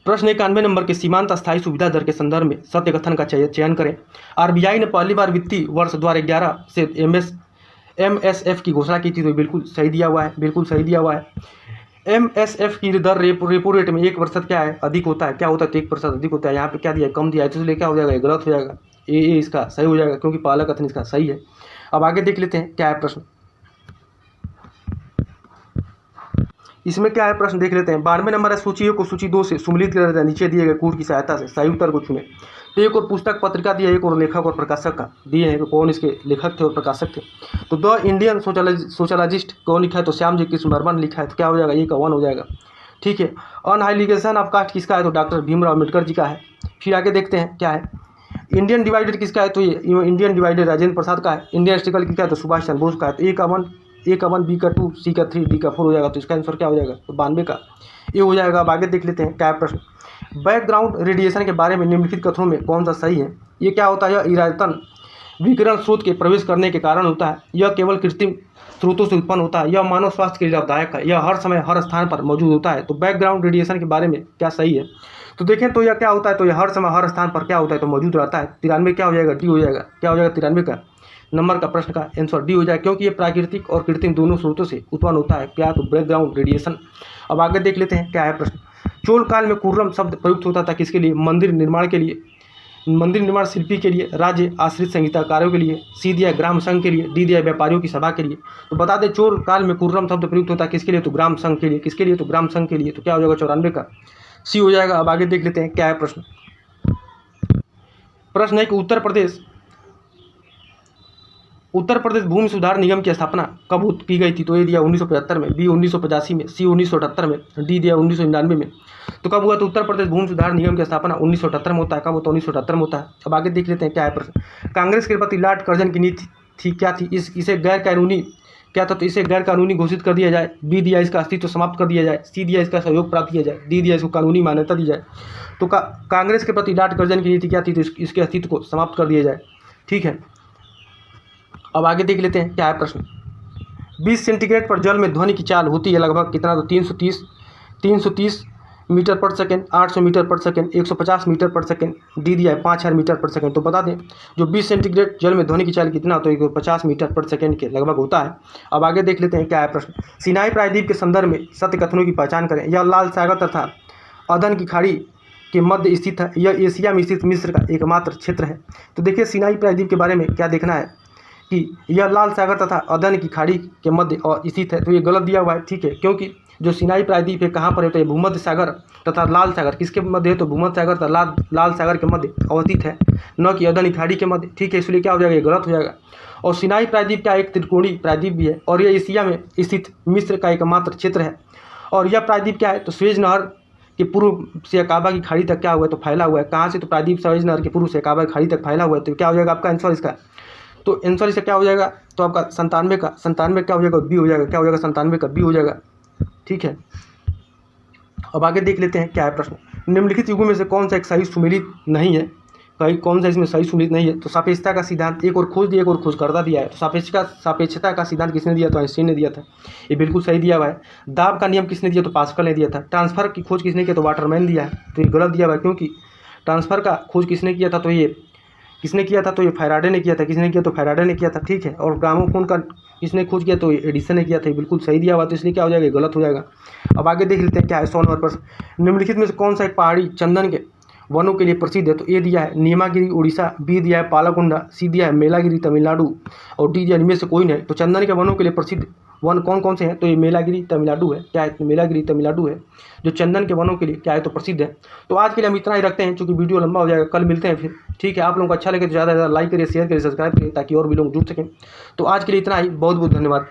प्रश्न 91 नंबर के सीमांत अस्थायी सुविधा दर के संदर्भ में सत्य कथन का चयन करें। आरबीआई ने पहली बार वित्तीय वर्ष 2011 से MSF की घोषणा की थी, तो बिल्कुल सही दिया हुआ है। MSF की दर रेपो रेट में 1% क्या है, अधिक होता है। क्या होता है, तो 1% अधिक होता है। यहाँ पे क्या दिया है, कम दिया है, तो इसलिए क्या हो जाएगा, गलत हो जाएगा। ये इसका सही हो जाएगा क्योंकि पहला कथन इसका सही है। अब आगे देख लेते हैं क्या है प्रश्न। इसमें क्या है प्रश्न देख लेते हैं। 92 नंबर है, सूची को सूची 2 से सुमेलित किया जाता है नीचे दिए गए कोड की सहायता से। सही उत्तर को चुने। तो एक और पुस्तक पत्रिका दिया, एक और लेखक और प्रकाशक का दिए हैं, तो कौन इसके लेखक थे और प्रकाशक थे। तो द इंडियन सोशलॉजिस्ट कौन लिखा है, तो श्याम जी कृष्ण वर्मन लिखा है। तो क्या हो जाएगा, ये का 1 हो जाएगा। ठीक है। अनहाइलिगेशन ऑफ कास्ट किसका है, तो डॉक्टर भीमराव अम्बेडकर जी का है। फिर आगे देखते हैं क्या है। इंडियन डिवाइडेड किसका है, तो ये इंडियन डिवाइडेड राजेंद्र प्रसाद का है। इंडियन स्ट्रगल किसका है, तो सुभाष चंद्र बोस का है। तो ए का 1, बी का 2, सी का 3, डी का 4 हो जाएगा। तो इसका आंसर क्या हो जाएगा, तो 92 का ये हो जाएगा। अब आगे देख लेते हैं क्या है प्रश्न। बैकग्राउंड रेडिएशन के बारे में निम्नलिखित कथनों में कौन सा सही है। ये क्या होता है, यह इरादतन विकिरण स्रोत के प्रवेश करने के कारण होता है। यह केवल कृत्रिम स्रोतों से उत्पन्न होता है। यह मानव स्वास्थ्य के लिए लाभदायक है। यह हर समय हर स्थान पर मौजूद होता है। तो बैकग्राउंड रेडिएशन के बारे में क्या सही है, तो देखें तो यह क्या होता है, तो यह हर समय हर स्थान पर क्या होता है, तो मौजूद रहता है। 93 क्या हो जाएगा, डी हो जाएगा। क्या हो जाएगा 93 का नंबर का प्रश्न का आंसर डी हो जाएगा, क्योंकि ये प्राकृतिक और कृत्रिम दोनों स्रोतों से उत्पन्न होता है। क्या, तो बैकग्राउंड रेडिएशन। अब आगे देख लेते हैं क्या है प्रश्न। चोल काल में कुर्रम शब्द प्रयुक्त होता था किसके लिए, मंदिर निर्माण के लिए, मंदिर निर्माण शिल्पी के लिए, राज्य आश्रित संगीतकारों के लिए, सी दिया ग्राम संघ के लिए, डी दिया व्यापारियों की सभा के लिए। तो बता दें चोल काल में कुर्रम शब्द प्रयुक्त होता है किसके लिए, तो ग्राम संघ के लिए। किसके लिए, तो ग्राम संघ के लिए। तो क्या हो जाएगा 94 का सी हो जाएगा। अब आगे देख लेते हैं क्या है प्रश्न। प्रश्न है कि उत्तर प्रदेश भूमि सुधार निगम की स्थापना कब की गई थी, तो ए दिया 1975 में, बी 1985 में, सी 1978 में, डी दिया 1999 में। तो कब हुआ, तो उत्तर प्रदेश भूमि सुधार निगम की स्थापना 1978 में होता है। कब होता है, 1978 में होता है। अब आगे देख लेते हैं क्या है प्रश्न। कांग्रेस के प्रति लॉर्ड कर्जन की नीति थी क्या थी, इसे गैर कानूनी क्या था, तो इसे गैर कानूनी घोषित कर दिया जाए, बी दिया इसका अस्तित्व समाप्त कर दिया जाए, सी दिया इसका सहयोग प्राप्त किया जाए, डी दिया इसको कानूनी मान्यता दी जाए। तो कांग्रेस के प्रति लॉर्ड कर्जन की नीति क्या थी, तो इसके अस्तित्व को समाप्त कर दिया जाए। ठीक है। अब आगे देख लेते हैं क्या है प्रश्न। 20 सेंटीग्रेड पर जल में ध्वनि की चाल होती है लगभग कितना, तो 330 मीटर पर सेकेंड, 800 मीटर पर सेकेंड, 150 मीटर पर सेकेंड, डी दिया है 5000 मीटर पर सेकेंड। तो बता दें जो 20 सेंटीग्रेड जल में ध्वनि की चाल कितना, तो 150 मीटर पर सेकेंड के लगभग होता है। अब आगे देख लेते हैं क्या है प्रश्न। सिनाई प्रायद्वीप के संदर्भ में सत्य कथनों की पहचान करें। यह लाल सागर तथा अदन की खाड़ी के मध्य स्थित है। यह एशिया में स्थित मिस्र का एकमात्र क्षेत्र है। तो देखिए सिनाई प्रायद्वीप के बारे में क्या देखना है कि यह लाल सागर तथा अदन की खाड़ी के मध्य और स्थित है। तो ये गलत दिया हुआ है। ठीक है, क्योंकि जो सिनाई प्रायद्वीप है कहाँ पर है, तो ये भूमध्य सागर तथा लाल सागर, किसके मध्य है, तो भूमध्य सागर तथा लाल सागर के मध्य अवस्थित है, न कि अदनी खाड़ी के मध्य, ठीक है। इसलिए क्या हो जाएगा, ये गलत हो जाएगा। और सिनाई प्रायद्वीप क्या एक त्रिकोणीय प्रायद्वीप भी है और यह एशिया में स्थित मिस्र का एकमात्र क्षेत्र है। और यह प्रायद्वीप क्या है, तो सुएज नहर के पूर्व से अकाबा की खाड़ी तक क्या हुआ है, तो फैला हुआ है। कहाँ से, तो प्रायद्वीप सुएज नहर के पूर्व से अकाबा की खाड़ी तक फैला हुआ है। तो क्या हो जाएगा आपका आंसर इसका, तो आंसर इसका क्या हो जाएगा, तो आपका 97 का 97 क्या हो जाएगा, बी हो जाएगा। क्या हो जाएगा, 97 का बी हो जाएगा, ठीक है। अब आगे देख लेते हैं क्या है प्रश्न। निम्नलिखित युगों में से कौन सा एक सही सुमेलित नहीं है, कहीं कौन सा इसमें सही सुमेलित नहीं है, तो सापेक्षता का सिद्धांत एक और खोज दिया, एक और खोजकर्ता दिया है। तो सापेक्षता का सिद्धांत किसने दिया, तो आइंस्टीन ने दिया था, ये बिल्कुल सही दिया हुआ है। दाब का नियम किसने दिया, तो पास्कल ने दिया था। ट्रांसफर की खोज किसने किया, तो वाटरमैन दिया है, तो ये गलत दिया हुआ है, क्योंकि ट्रांसफर का खोज किसने किया था, तो ये किसने किया था, तो ये फैराडे ने किया था। किसने किया, तो फैराडे ने किया था, ठीक है। और ग्रामोफोन का किसने खोज किया, तो एडिसन ने किया था, बिल्कुल सही दिया हुआ, तो इसलिए क्या हो जाएगा, गलत हो जाएगा। अब आगे देख लेते हैं क्या है 100 नंबर प्रश्न। निम्नलिखित में से कौन सा एक पहाड़ी चंदन के वनों के लिए प्रसिद्ध है, तो ए दिया है नीमागिरी उड़ीसा, बी दिया है पालाकुंडा, सी दिया है मेलागिरी तमिलनाडु और डी दिया इनमें से कोई नहीं। तो चंदन के वनों के लिए प्रसिद्ध वन कौन कौन से हैं, तो ये मेलागिरी तमिलनाडु है, क्या है, मेलागिरी तमिलनाडु है जो चंदन के वनों के लिए क्या है, तो प्रसिद्ध है। तो आज के लिए हम इतना ही रखते हैं, चूँकि वीडियो लंबा हो जाएगा, कल मिलते हैं फिर, ठीक है। आप लोगों को अच्छा लगे तो ज़्यादा से ज़्यादा लाइक करिए, शेयर करिए, सब्सक्राइब करिए, ताकि और भी लोग जुड़ सकें। तो आज के लिए इतना ही, बहुत बहुत धन्यवाद।